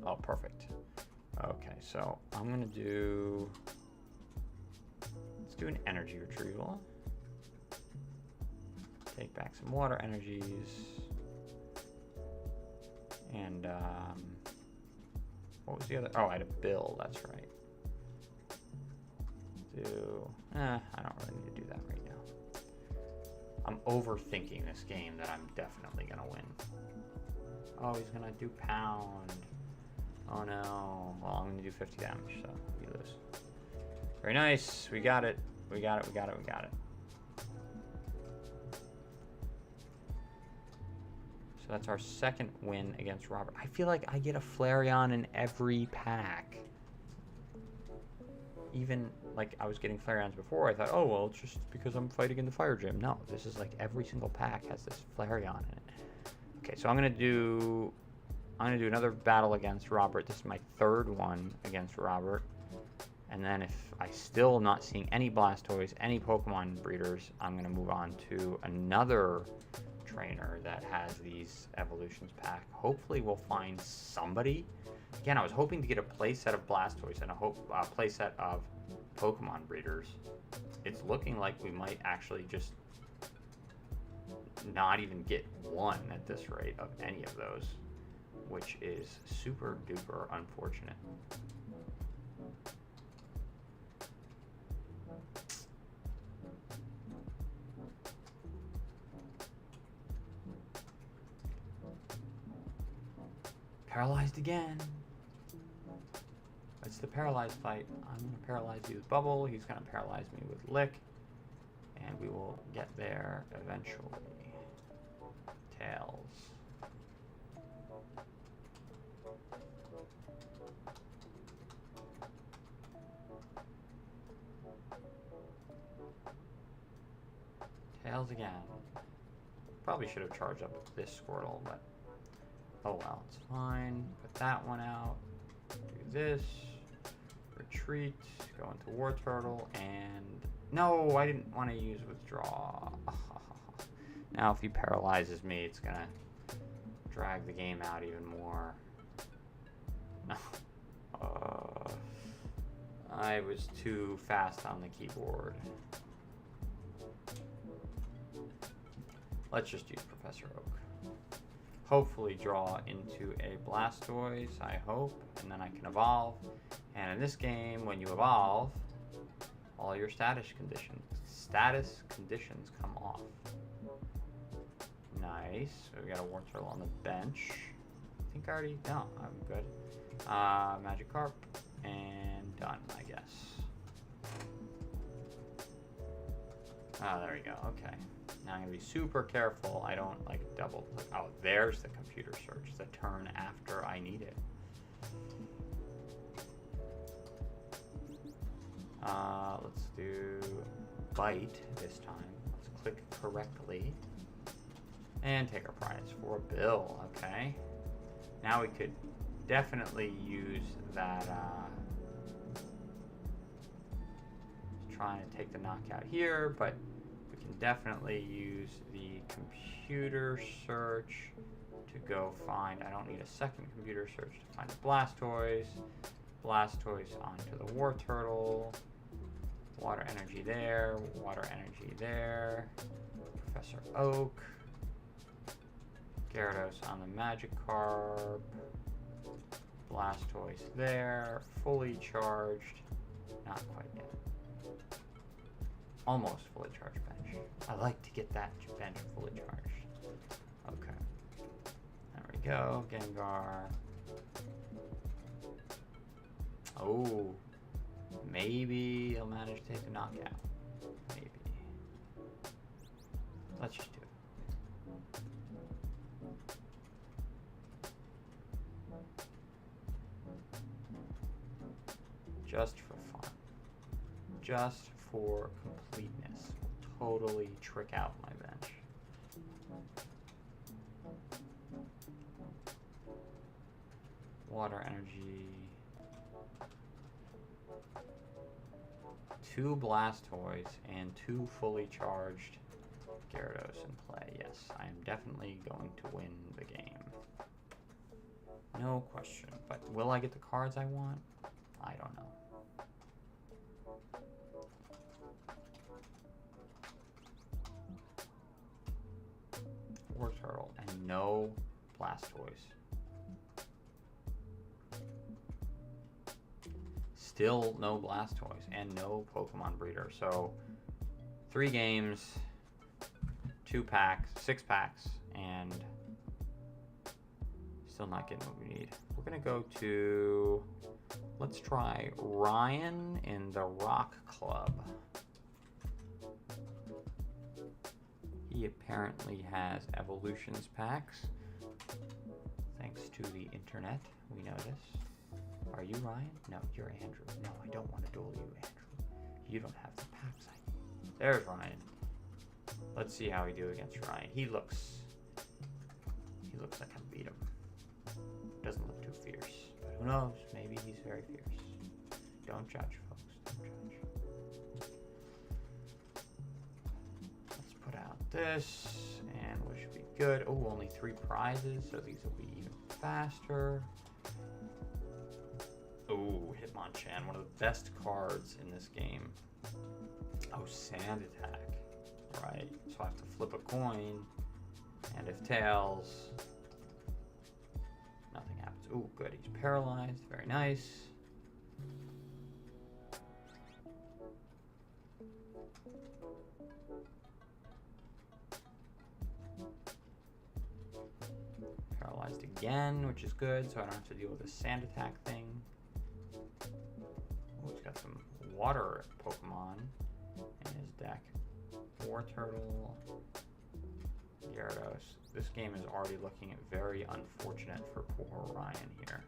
Oh, perfect. Okay, so I'm going to do... let's do an energy retrieval. Take back some water energies. And, what was the other? Oh, I had a bill, that's right. I don't really need to do that right now. I'm overthinking this game that I'm definitely going to win. Oh, he's going to do pound. Oh no. Well, I'm going to do 50 damage, so you lose. Very nice. We got it. We got it. We got it. We got it. So that's our second win against Robert. I feel like I get a Flareon in every pack. Even, like, I was getting Flareons before. I thought, oh, well, it's just because I'm fighting in the fire gym. No, this is like every single pack has this Flareon in it. Okay, so I'm going to do another battle against Robert. This is my third one against Robert. And then if I still not seeing any Blastoise, any Pokemon breeders, I'm going to move on to another trainer that has these evolutions pack. Hopefully we'll find somebody. Again, I was hoping to get a playset of Blastoise and a playset of Pokemon breeders. It's looking like we might actually just not even get one at this rate of any of those, which is super duper unfortunate. Paralyzed again. It's the paralyzed fight. I'm going to paralyze you with Bubble. He's going to paralyze me with Lick. And we will get there eventually. Tails. Tails again. Probably should have charged up this Squirtle, but oh well, it's fine. Put that one out. Do this. Retreat. Go into War Turtle. And no, I didn't want to use Withdraw. Now if he paralyzes me, it's going to drag the game out even more. No. I was too fast on the keyboard. Let's just use Professor Oak. Hopefully draw into a Blastoise, I hope, and then I can evolve. And in this game, when you evolve, all your status conditions come off. Nice. So we got a War Turtle on the bench. I think I already, no, I'm good. Magikarp, and done, I guess. Oh, there we go, okay. Now I'm going to be super careful I don't like double click. Oh, there's the computer search, the turn after I need it. Let's do bite this time. Let's click correctly. And take our prize for a bill, okay. Now we could definitely use that, trying to take the knockout here, but we can definitely use the computer search to go find, I don't need a second computer search to find a Blastoise. Blastoise onto the War Turtle. Water energy there, water energy there. Professor Oak. Gyarados on the Magikarp. Blastoise there, fully charged. Not quite yet. Almost fully charged bench. I like to get that bench fully charged. Okay. There we go. Gengar. Oh. Maybe he'll manage to take the knockout. Maybe. Let's just do it. Just for fun. Just for completeness. Totally trick out my bench. Water energy. 2 Blastoise and 2 fully charged Gyarados in play. Yes, I am definitely going to win the game. No question. But will I get the cards I want? I don't know. War Turtle and no Blastoise. Still no Blastoise and no Pokemon Breeder. So 3 games, 2 packs, 6 packs, and still not getting what we need. We're gonna go to, let's try Ryan in the Rock Club. He apparently has Evolutions packs. Thanks to the internet, we know this. Are you Ryan? No, you're Andrew. No, I don't want to duel you, Andrew. You don't have the packs I need. There's Ryan. Let's see how we do against Ryan. He looks like I can beat him. Doesn't look too fierce. But who knows? Maybe he's very fierce. Don't judge, folks. Don't judge. Let's put out this, and we should be good. Oh, only 3 prizes, so these will be even faster. Oh, Hitmonchan, one of the best cards in this game. Oh, Sand Attack. Right, so I have to flip a coin, and if tails, nothing happens. Oh, good, he's paralyzed. Very nice. Paralyzed again, which is good, so I don't have to deal with the Sand Attack thing. Oh, he's got some water Pokemon in his deck. War Turtle, Gyarados. This game is already looking very unfortunate for poor Ryan here.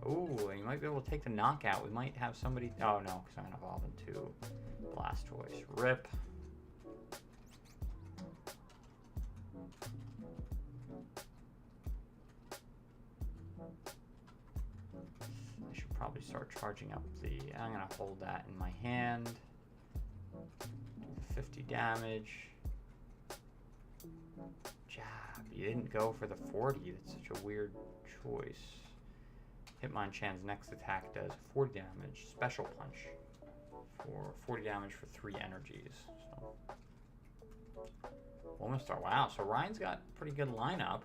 Ooh, you might be able to take the knockout. We might have somebody. Oh no, because I'm gonna evolve into Blastoise. Rip. I should probably start charging up the. I'm gonna hold that in my hand. Do 50 damage. Jab. You didn't go for the 40. That's such a weird choice. Hitmonchan's next attack does 40 damage, Special Punch, for 40 damage for 3 energies. So, almost start. Wow, so Ryan's got a pretty good lineup.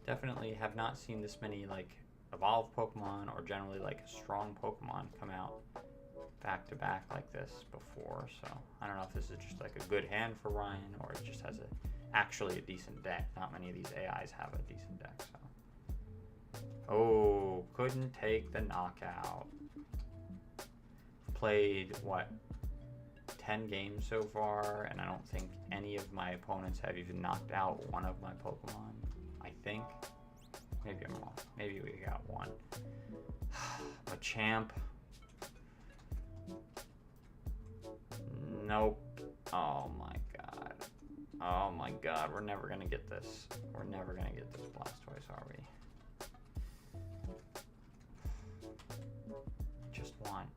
Definitely have not seen this many like evolved Pokemon or generally like strong Pokemon come out back to back like this before. So I don't know if this is just like a good hand for Ryan or it just has actually a decent deck. Not many of these AIs have a decent deck. So. Oh, couldn't take the knockout. Played, what, 10 games so far, and I don't think any of my opponents have even knocked out one of my Pokemon. I think. Maybe I'm wrong. Maybe we got one. Machamp. Nope. Oh my god. Oh my god, we're never gonna get this. We're never gonna get this Blastoise, are we? I just want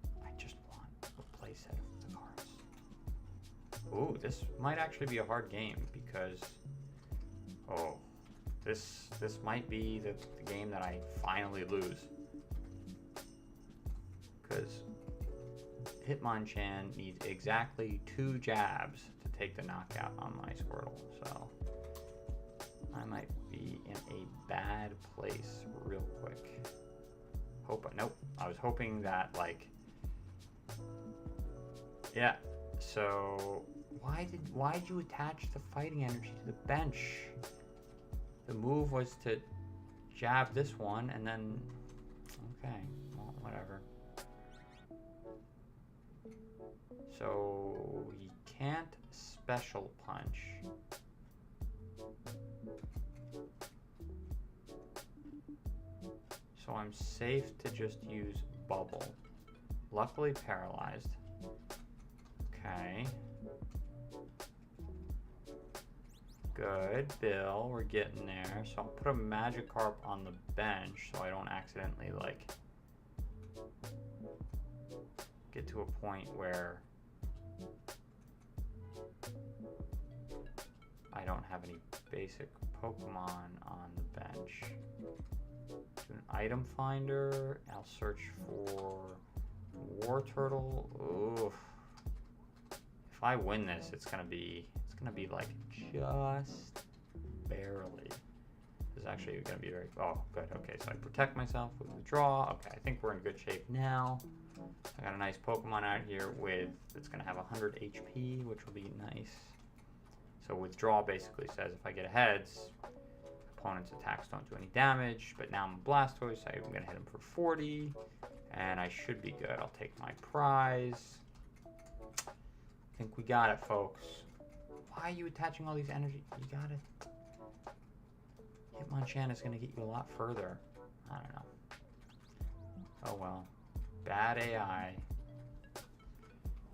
a playset of the cards. Ooh, this might actually be a hard game because, oh, this might be the game that I finally lose. Because Hitmonchan needs exactly 2 jabs to take the knockout on my Squirtle. So I might be in a bad place real quick. Nope. I was hoping that, like, yeah. So why'd you attach the fighting energy to the bench? The move was to jab this one and then, okay, well, whatever. So he can't special punch. So I'm safe to just use bubble. Luckily paralyzed. Okay. Good, Bill, we're getting there. So I'll put a Magikarp on the bench so I don't accidentally, like, get to a point where I don't have any basic Pokemon on the bench. Do an item finder. I'll search for War Turtle. Oof. If I win this, it's gonna be like just barely. This is actually gonna be very. Oh, good. Okay, so I protect myself with the draw. Okay, I think we're in good shape now. I got a nice Pokemon out here it's gonna have 100 HP, which will be nice. So withdraw basically says if I get a heads, opponent's attacks don't do any damage, but now I'm a Blastoise, so I'm gonna hit him for 40, and I should be good. I'll take my prize. I think we got it, folks. Why are you attaching all these energy? You got it. Hitmonchan is gonna get you a lot further. I don't know. Oh well. Bad AI.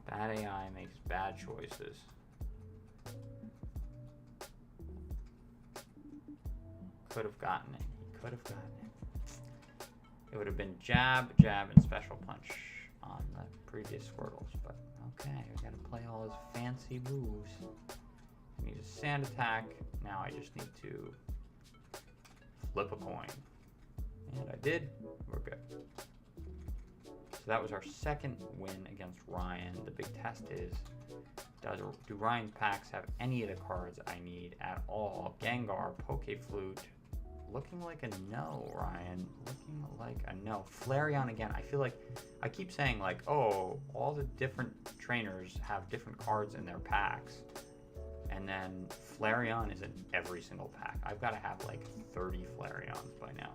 Bad AI makes bad choices. Could have gotten it. He could have gotten it. It would have been jab, jab, and special punch on the previous Squirtles. But okay, we got to play all his fancy moves. He needs a sand attack. Now I just need to flip a coin. And I did. We're good. So that was our second win against Ryan. The big test is, do Ryan's packs have any of the cards I need at all? Gengar, Pokeflute. Looking like a no, Ryan. Looking like a no. Flareon again. I feel like I keep saying, like, oh, all the different trainers have different cards in their packs. And then Flareon is in every single pack. I've got to have like 30 Flareons by now.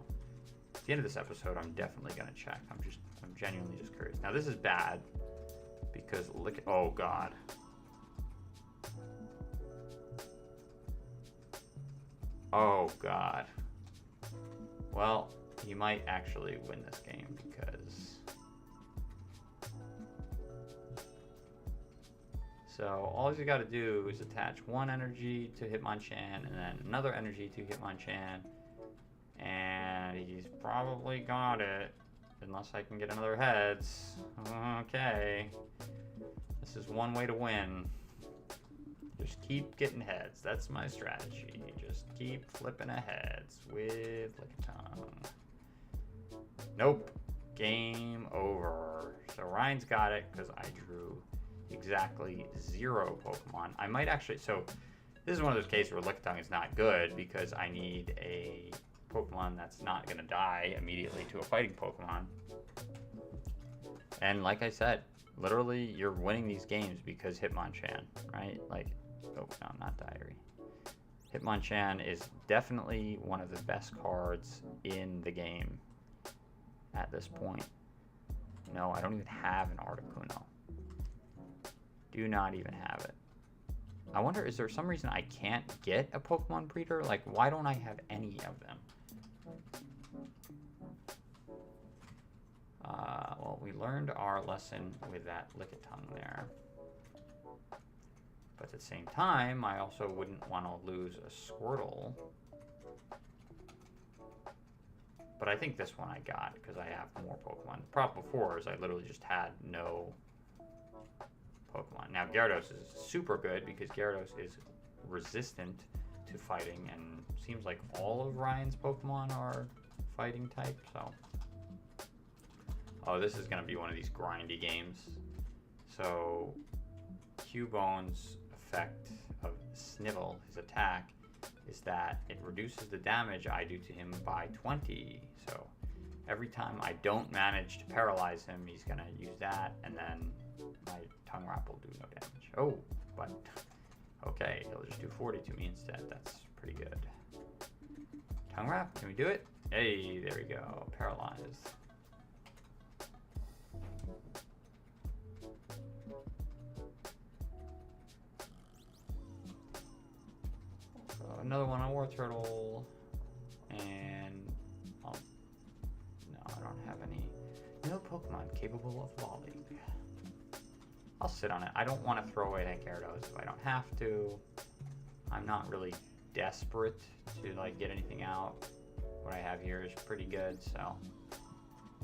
At the end of this episode, I'm definitely going to check. I'm genuinely just curious. Now, this is bad because look at, oh, God. Oh, God. Well, you might actually win this game because... So, all you got to do is attach one energy to Hitmonchan and then another energy to Hitmonchan. And he's probably got it. Unless I can get another heads. Okay. This is one way to win. Just keep getting heads. That's my strategy. Just keep flipping a heads with Lickitung. Nope. Game over. So Ryan's got it because I drew exactly 0 Pokemon. I might actually... So this is one of those cases where Lickitung is not good because I need a Pokemon that's not going to die immediately to a fighting Pokemon. And like I said, literally you're winning these games because Hitmonchan, right? Like, oh no, not Diary. Hitmonchan is definitely one of the best cards in the game at this point. No, I don't even have an Articuno. Do not even have it. I wonder, is there some reason I can't get a Pokemon breeder? Like, why don't I have any of them? Well, we learned our lesson with that Lickitung there. But at the same time, I also wouldn't want to lose a Squirtle. But I think this one I got because I have more Pokemon. The problem before is I literally just had no Pokemon. Now Gyarados is super good because Gyarados is resistant to fighting, and seems like all of Ryan's Pokemon are fighting type, so. Oh, this is going to be one of these grindy games. So, Cubbone's effect of Snivel, his attack, is that it reduces the damage I do to him by 20. So every time I don't manage to paralyze him, he's gonna use that, and then my tongue wrap will do no damage. Oh, but okay, he'll just do 40 to me instead. That's pretty good. Tongue wrap, can we do it? Hey, there we go, paralyzed. Another one on War Turtle, and no, I don't have any. No Pokemon capable of evolving. I'll sit on it. I don't want to throw away that Gyarados if I don't have to. I'm not really desperate to like get anything out. What I have here is pretty good, so.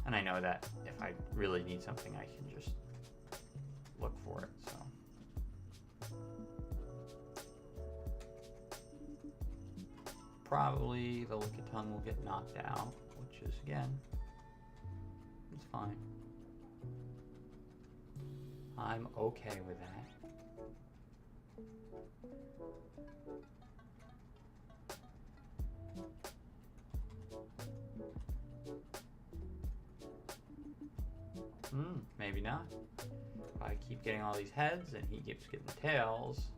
And I know that if I really need something, I can just look for it, so. Probably the Lickitung will get knocked out, which is, again, it's fine. I'm okay with that. Maybe not. If I keep getting all these heads and he keeps getting tails,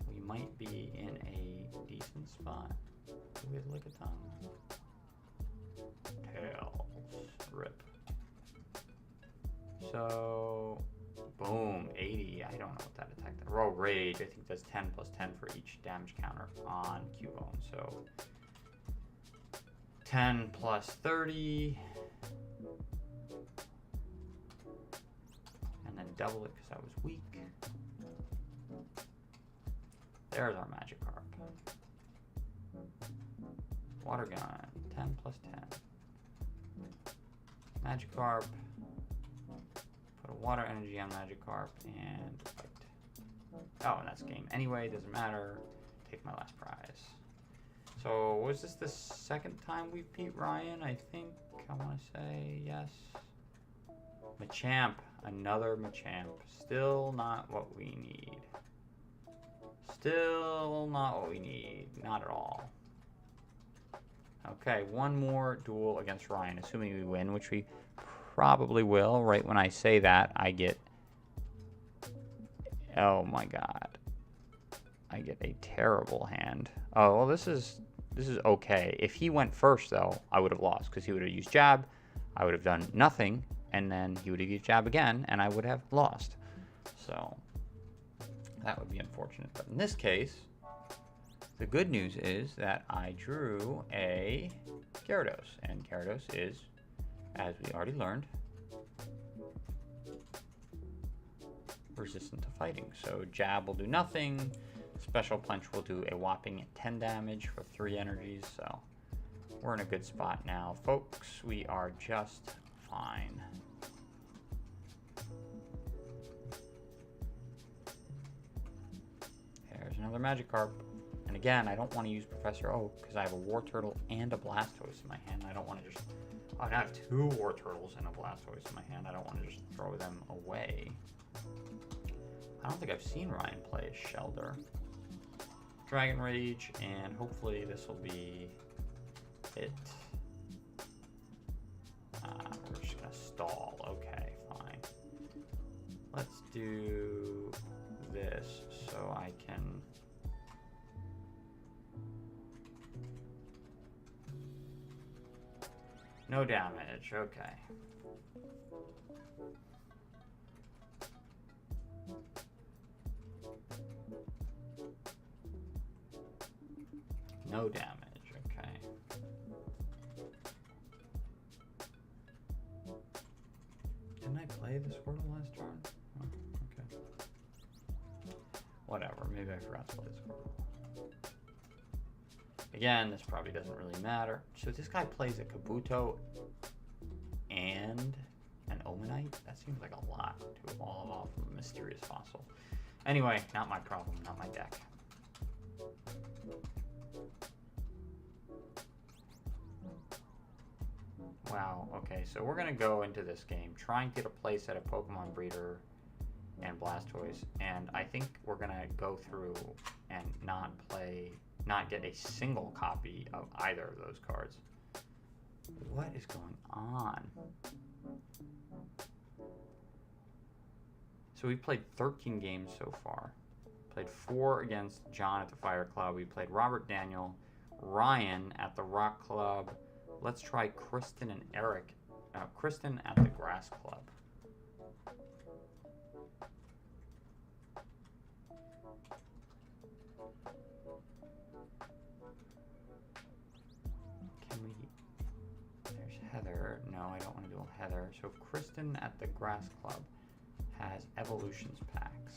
we might be in a decent spot with Lickitung. Tails. Rip. So, boom, 80. I don't know what that attack does. Raw Rage, I think does 10 plus 10 for each damage counter on Cubone. So, 10 plus 30. And then double it because I was weak. There's our Magikarp. Water Gun, 10 plus 10. Magikarp. Put a water energy on Magikarp and fight. Oh, and that's game anyway, doesn't matter. Take my last prize. So, was this the second time we beat Ryan? I think, I want to say yes. Machamp, another Machamp. Still not what we need. Still not what we need. Not at all. Okay, one more duel against Ryan, assuming we win, which we probably will. Right when I say that, I get... Oh my god. I get a terrible hand. Oh, well, this is okay. If he went first, though, I would have lost, because he would have used Jab, I would have done nothing, and then he would have used Jab again, and I would have lost. So... that would be unfortunate. But in this case, the good news is that I drew a Gyarados. And Gyarados is, as we already learned, resistant to fighting. So Jab will do nothing. Special Punch will do a whopping 10 damage for 3 energies. So we're in a good spot now, folks. We are just fine. There's another Magikarp. And again, I don't want to use Professor Oak because I have a War Turtle and a Blastoise in my hand. I don't want to just... I have 2 War Turtles and a Blastoise in my hand. I don't want to just throw them away. I don't think I've seen Ryan play as Shelder. Dragon Rage, and hopefully this will be it. We're just going to stall. Okay, fine. Let's do this so I can... No damage, okay. No damage, okay. Didn't I play the Squirtle last turn? Oh, okay. Whatever, maybe I forgot to play the Squirtle. Again, this probably doesn't really matter. So this guy plays a Kabuto and an Omanite? That seems like a lot to evolve off of a Mysterious Fossil. Anyway, not my problem, not my deck. Wow, okay, so we're going to go into this game trying to get a place at a Pokemon Breeder and Blastoise, and I think we're gonna go through and not get a single copy of either of those cards. What is going on? So we played 13 games so far. Played 4 against John at the Fire Club. We played Robert Daniel, Ryan at the Rock Club. Let's try Kristen and Eric. Kristen at the Grass Club. Can we... There's Heather. No, I don't want to do a Heather. So Kristen at the Grass Club has Evolutions packs.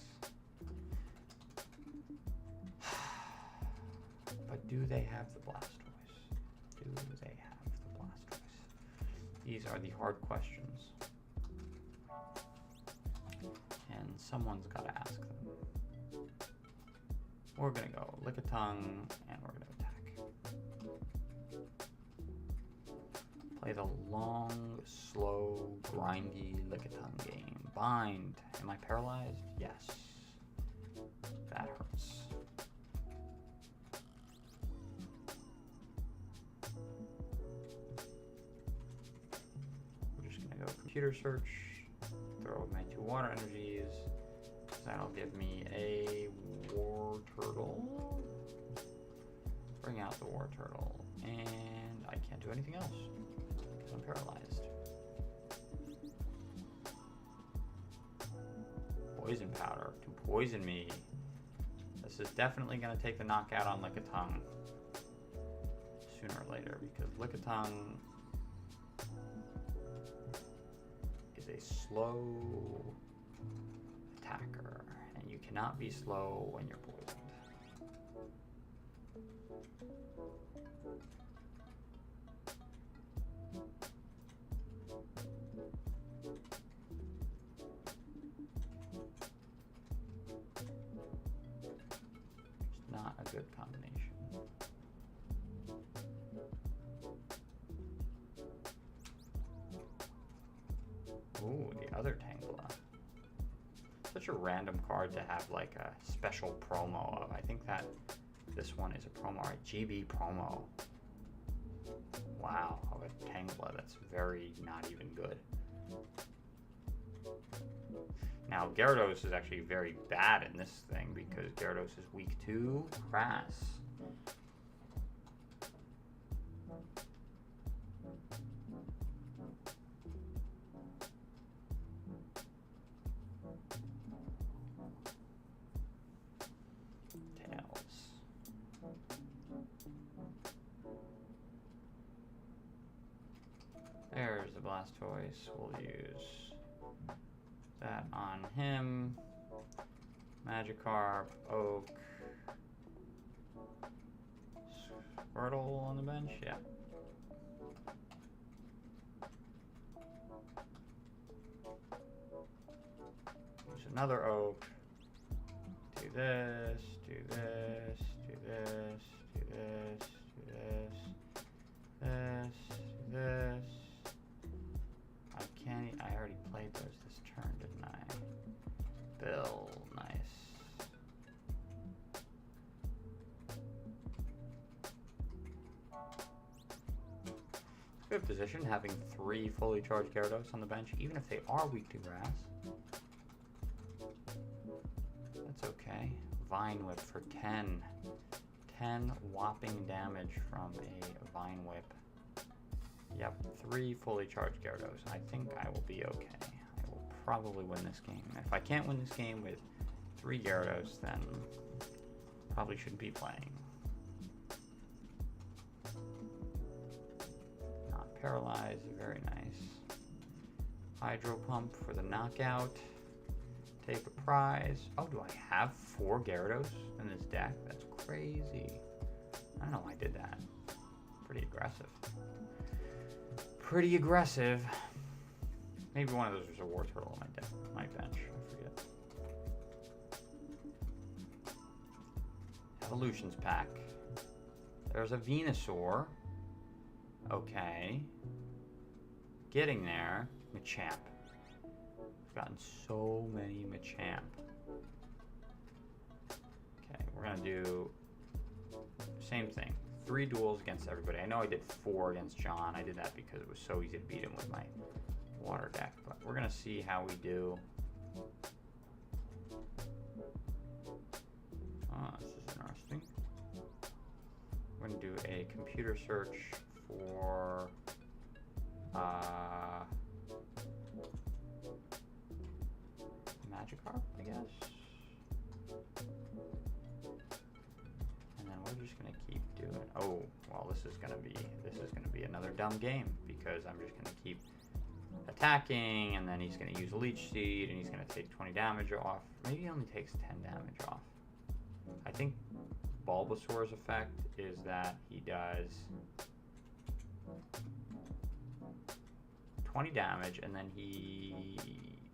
But do they have the Blastoise? Do they have the Blastoise? These are the hard questions. And someone's got to ask them. We're going to go Lickitung, and we're going to attack. Play the long, slow, grindy Lickitung game. Bind. Am I paralyzed? Yes. That hurts. We're just gonna go computer search, throw my 2 water energies. That'll give me a war turtle. Bring out the war turtle. And I can't do anything else because I'm paralyzed. Poison powder to poison me. This is definitely going to take the knockout on Lickitung sooner or later, because Lickitung is a slow attacker, and you cannot be slow when you're poisoned. Not a good combination. Ooh, the other Tangela. Such a random card to have like a special promo of. I think that this one is a promo, right? GB promo. Wow, of a Tangela that's very not even good. Now, Gyarados is actually very bad in this thing because Gyarados is weak to grass. Tails. There's the Blastoise. We'll use that on him. Magikarp, Oak, Squirtle on the bench, yeah. Use another Oak. Do this, do this, do this, do this, do this, this, do this. I already played those this turn, didn't I? Bill, nice. Good position, having 3 fully charged Gyarados on the bench, even if they are weak to grass. That's okay. Vine Whip for 10. 10 whopping damage from a Vine Whip. Yep, 3 fully charged Gyarados. I think I will be okay. I will probably win this game. If I can't win this game with 3 Gyarados, then probably shouldn't be playing. Not paralyzed, very nice. Hydro Pump for the knockout. Take a prize. Oh, do I have 4 Gyarados in this deck? That's crazy. I don't know why I did that. Pretty aggressive. Pretty aggressive. Maybe one of those was a War Turtle on my bench. I forget. Evolutions pack. There's a Venusaur. Okay. Getting there. Machamp. I've gotten so many Machamp. Okay, we're gonna do same thing. 3 duels against everybody. I know I did 4 against John. I did that because it was so easy to beat him with my water deck. But we're gonna see how we do. Oh, this is interesting. We're gonna do a computer search for Magikarp, I guess. And then we're just gonna keep doing. Oh, well, this is gonna be another dumb game because I'm just gonna keep attacking, and then he's gonna use Leech Seed, and he's gonna take 20 damage off. Maybe he only takes 10 damage off. I think Bulbasaur's effect is that he does 20 damage, and then he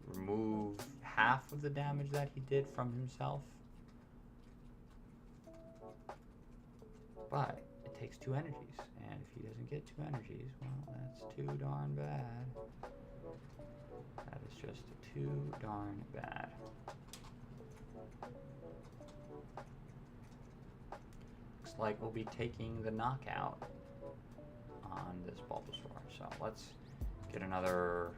remove half of the damage that he did from himself. But it takes 2 energies, and if he doesn't get 2 energies, well, that's too darn bad. That is just too darn bad. Looks like we'll be taking the knockout on this Bulbasaur. So let's get another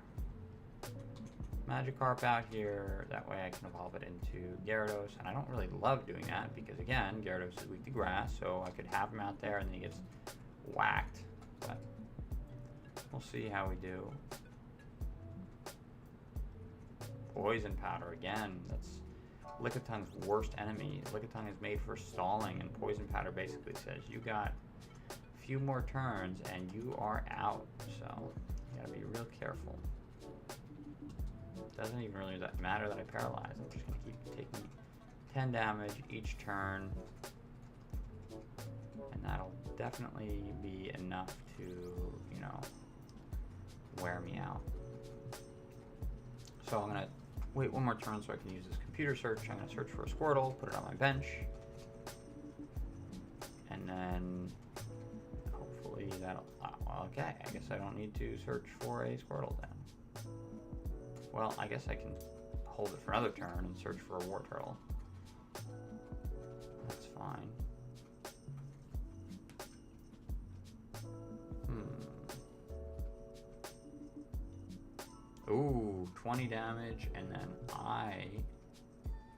Magikarp out here. That way I can evolve it into Gyarados. And I don't really love doing that because, again, Gyarados is weak to grass. So I could have him out there and then he gets whacked. But we'll see how we do. Poison Powder again. That's Lickitun's worst enemy. Lickitung is made for stalling, and Poison Powder basically says you got a few more turns and you are out. So you gotta be real careful. Doesn't even really matter that I paralyze. I'm just gonna keep taking 10 damage each turn, and that'll definitely be enough to, you know, wear me out. So I'm gonna wait one more turn so I can use this computer search. I'm gonna search for a Squirtle, put it on my bench, and then hopefully that'll. Well, okay, I guess I don't need to search for a Squirtle then. Well, I guess I can hold it for another turn and search for a Wartortle. That's fine. Ooh, 20 damage, and then I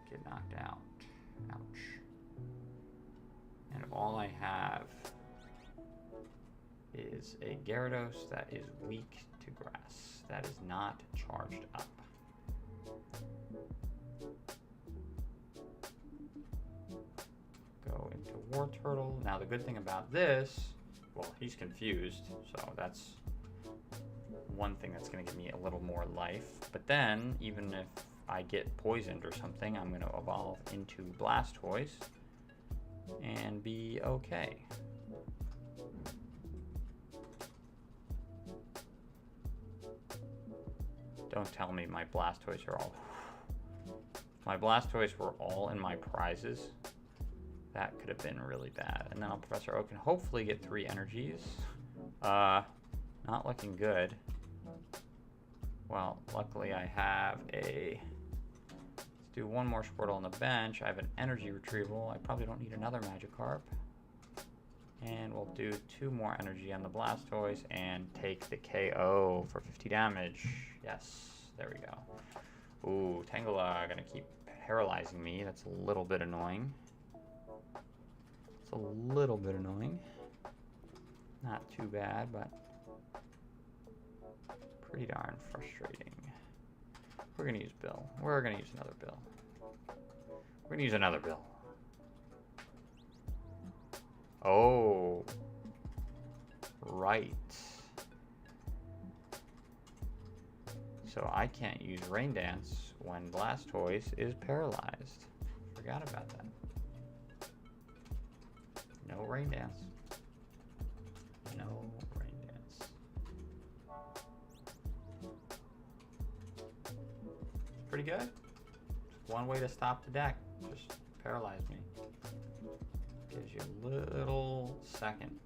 get knocked out. Ouch. And all I have is a Gyarados that is weak to grass. That is not charged up. Go into Wartortle. Now the good thing about this, well, he's confused, so that's one thing that's going to give me a little more life. But then, even if I get poisoned or something, I'm going to evolve into Blastoise and be okay. Don't tell me my Blastoise are all... My Blastoise were all in my prizes. That could have been really bad. And then Professor Oak can hopefully get 3 energies. Not looking good. Well, luckily I have a... Let's do one more Squirtle on the bench. I have an energy retrieval. I probably don't need another Magikarp. And we'll do 2 more energy on the Blastoise and take the KO for 50 damage. Yes, there we go. Ooh, Tangela gonna keep paralyzing me. That's a little bit annoying. It's a little bit annoying. Not too bad, but pretty darn frustrating. We're gonna use Bill. We're gonna use another Bill. We're gonna use another Bill. Oh, right. So I can't use Rain Dance when Blastoise is paralyzed. Forgot about that. No Rain Dance. No Rain Dance. It's pretty good. Just one way to stop the deck. Just paralyze me. Gives you a little second.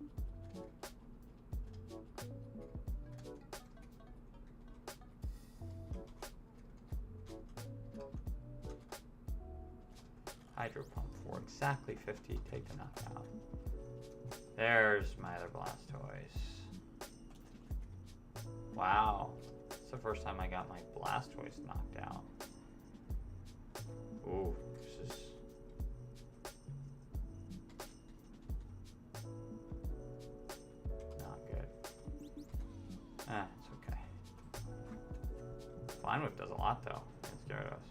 Hydro Pump for exactly 50. Take the knockout. There's my other Blastoise. Wow. It's the first time I got my Blastoise knocked out. Ooh, this is... not good. It's okay. Flying Whip does a lot though against Gyarados.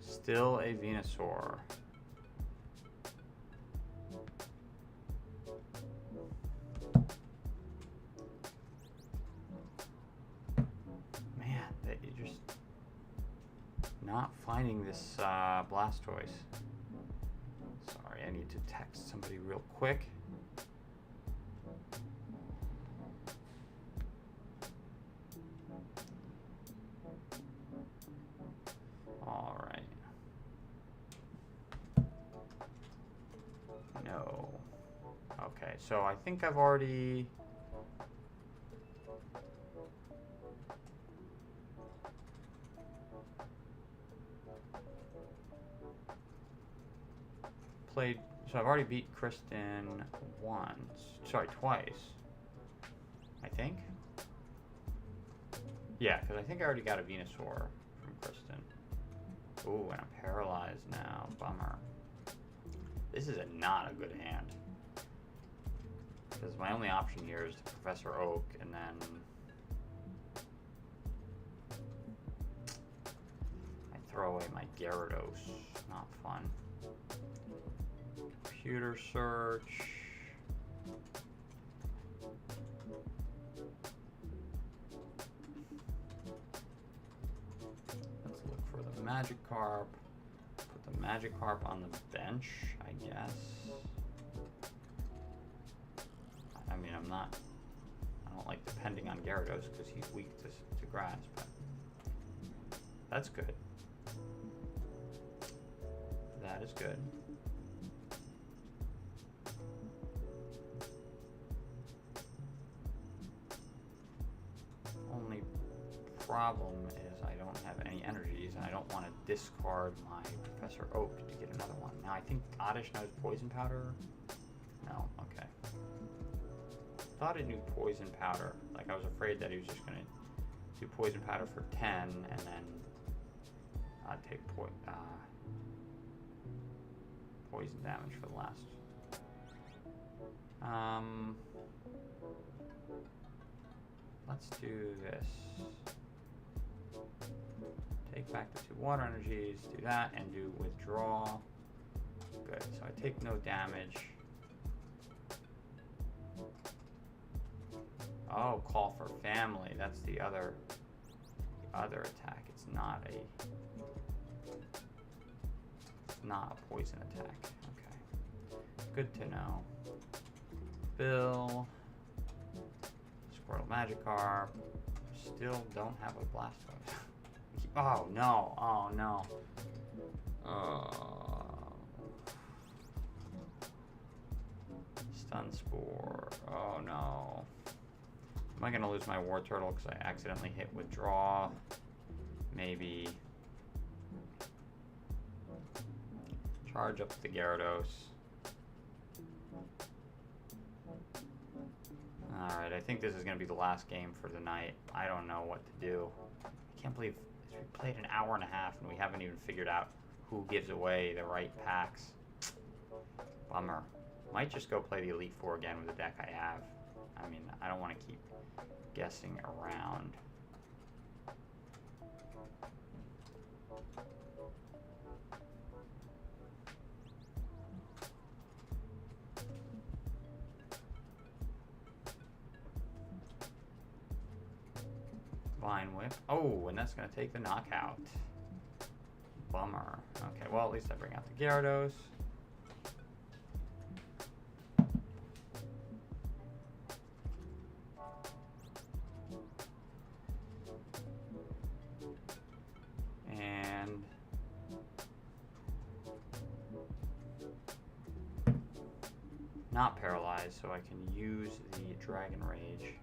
Still a Venusaur. Man, that you're just not finding this Blastoise. Sorry, I need to text somebody real quick. All right. No. Okay, so I think I've already... played... So I've already beat Kristen twice. I think? Yeah, because I think I already got a Venusaur from Kristen. Ooh, and I'm paralyzed now. Bummer. This is not a good hand. Because my only option here is Professor Oak, and then... I throw away my Gyarados. Not fun. Computer search. Let's look for the Magikarp. Put the Magikarp on the bench, I guess. I mean, I don't like depending on Gyarados because he's weak to grass, but that's good. That is good. Only problem is I don't have any energies, and I don't want to discard my Professor Oak to get another one. Now I think Oddish knows Poison Powder. No, okay. Thought it knew Poison Powder. Like I was afraid that he was just gonna do Poison Powder for 10 and then take poison damage for the last. Let's do this. Take back the 2 water energies, do that, and do withdraw. Good, so I take no damage. Oh, call for family. That's the other attack. It's not a poison attack. Okay. Good to know. Bill. Squirtle Magikarp. Still don't have a Blastoise. Oh no. Oh no. Stun Spore. Oh no. Am I going to lose my War Turtle because I accidentally hit withdraw? Maybe. Charge up the Gyarados. Alright, I think this is going to be the last game for the night. I don't know what to do. I can't believe we played an hour and a half and we haven't even figured out who gives away the right packs. Bummer. Might just go play the Elite Four again with the deck I have. I mean, I don't want to keep guessing around. Vine Whip. Oh, and that's going to take the knockout. Bummer. Okay, well, at least I bring out the Gyarados. And not paralyzed, so I can use the Dragon Rage.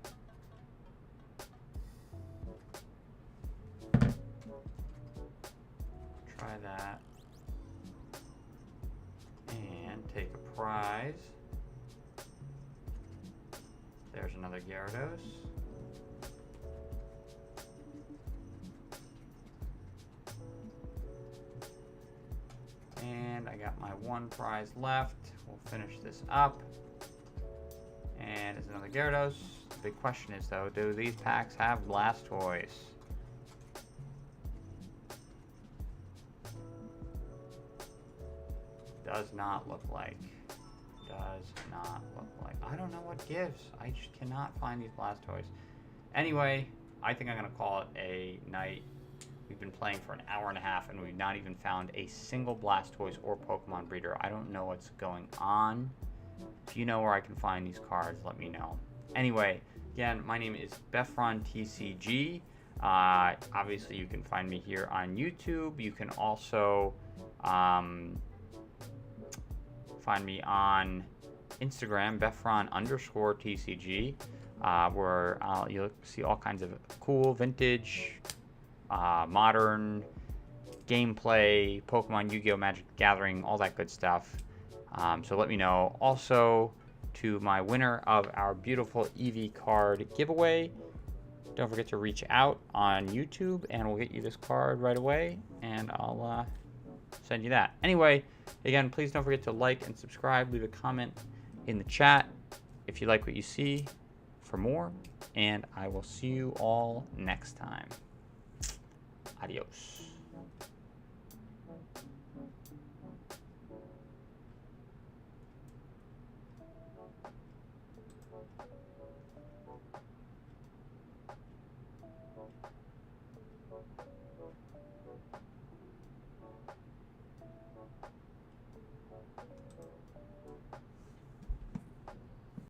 Try that. And take a prize. There's another Gyarados. And I got my one prize left. We'll finish this up. And it's another Gyarados. The big question is, though, do these packs have Blastoise? Does not look like. Does not look like. I don't know what gives. I just cannot find these Blastoise. Anyway, I think I'm going to call it a night. We've been playing for an hour and a half, and we've not even found a single Blastoise or Pokemon breeder. I don't know what's going on. If you know where I can find these cards, let me know. Anyway, again, my name is Befron TCG. Obviously, you can find me here on YouTube. You can also find me on Instagram, Befron_TCG, where you'll see all kinds of cool vintage, modern gameplay, Pokemon, Yu-Gi-Oh! Magic the Gathering, all that good stuff. So let me know. Also, to my winner of our beautiful Eevee card giveaway, don't forget to reach out on YouTube, and we'll get you this card right away, and I'll send you that. Anyway, again, please don't forget to like and subscribe. Leave a comment in the chat if you like what you see for more, and I will see you all next time. Adios.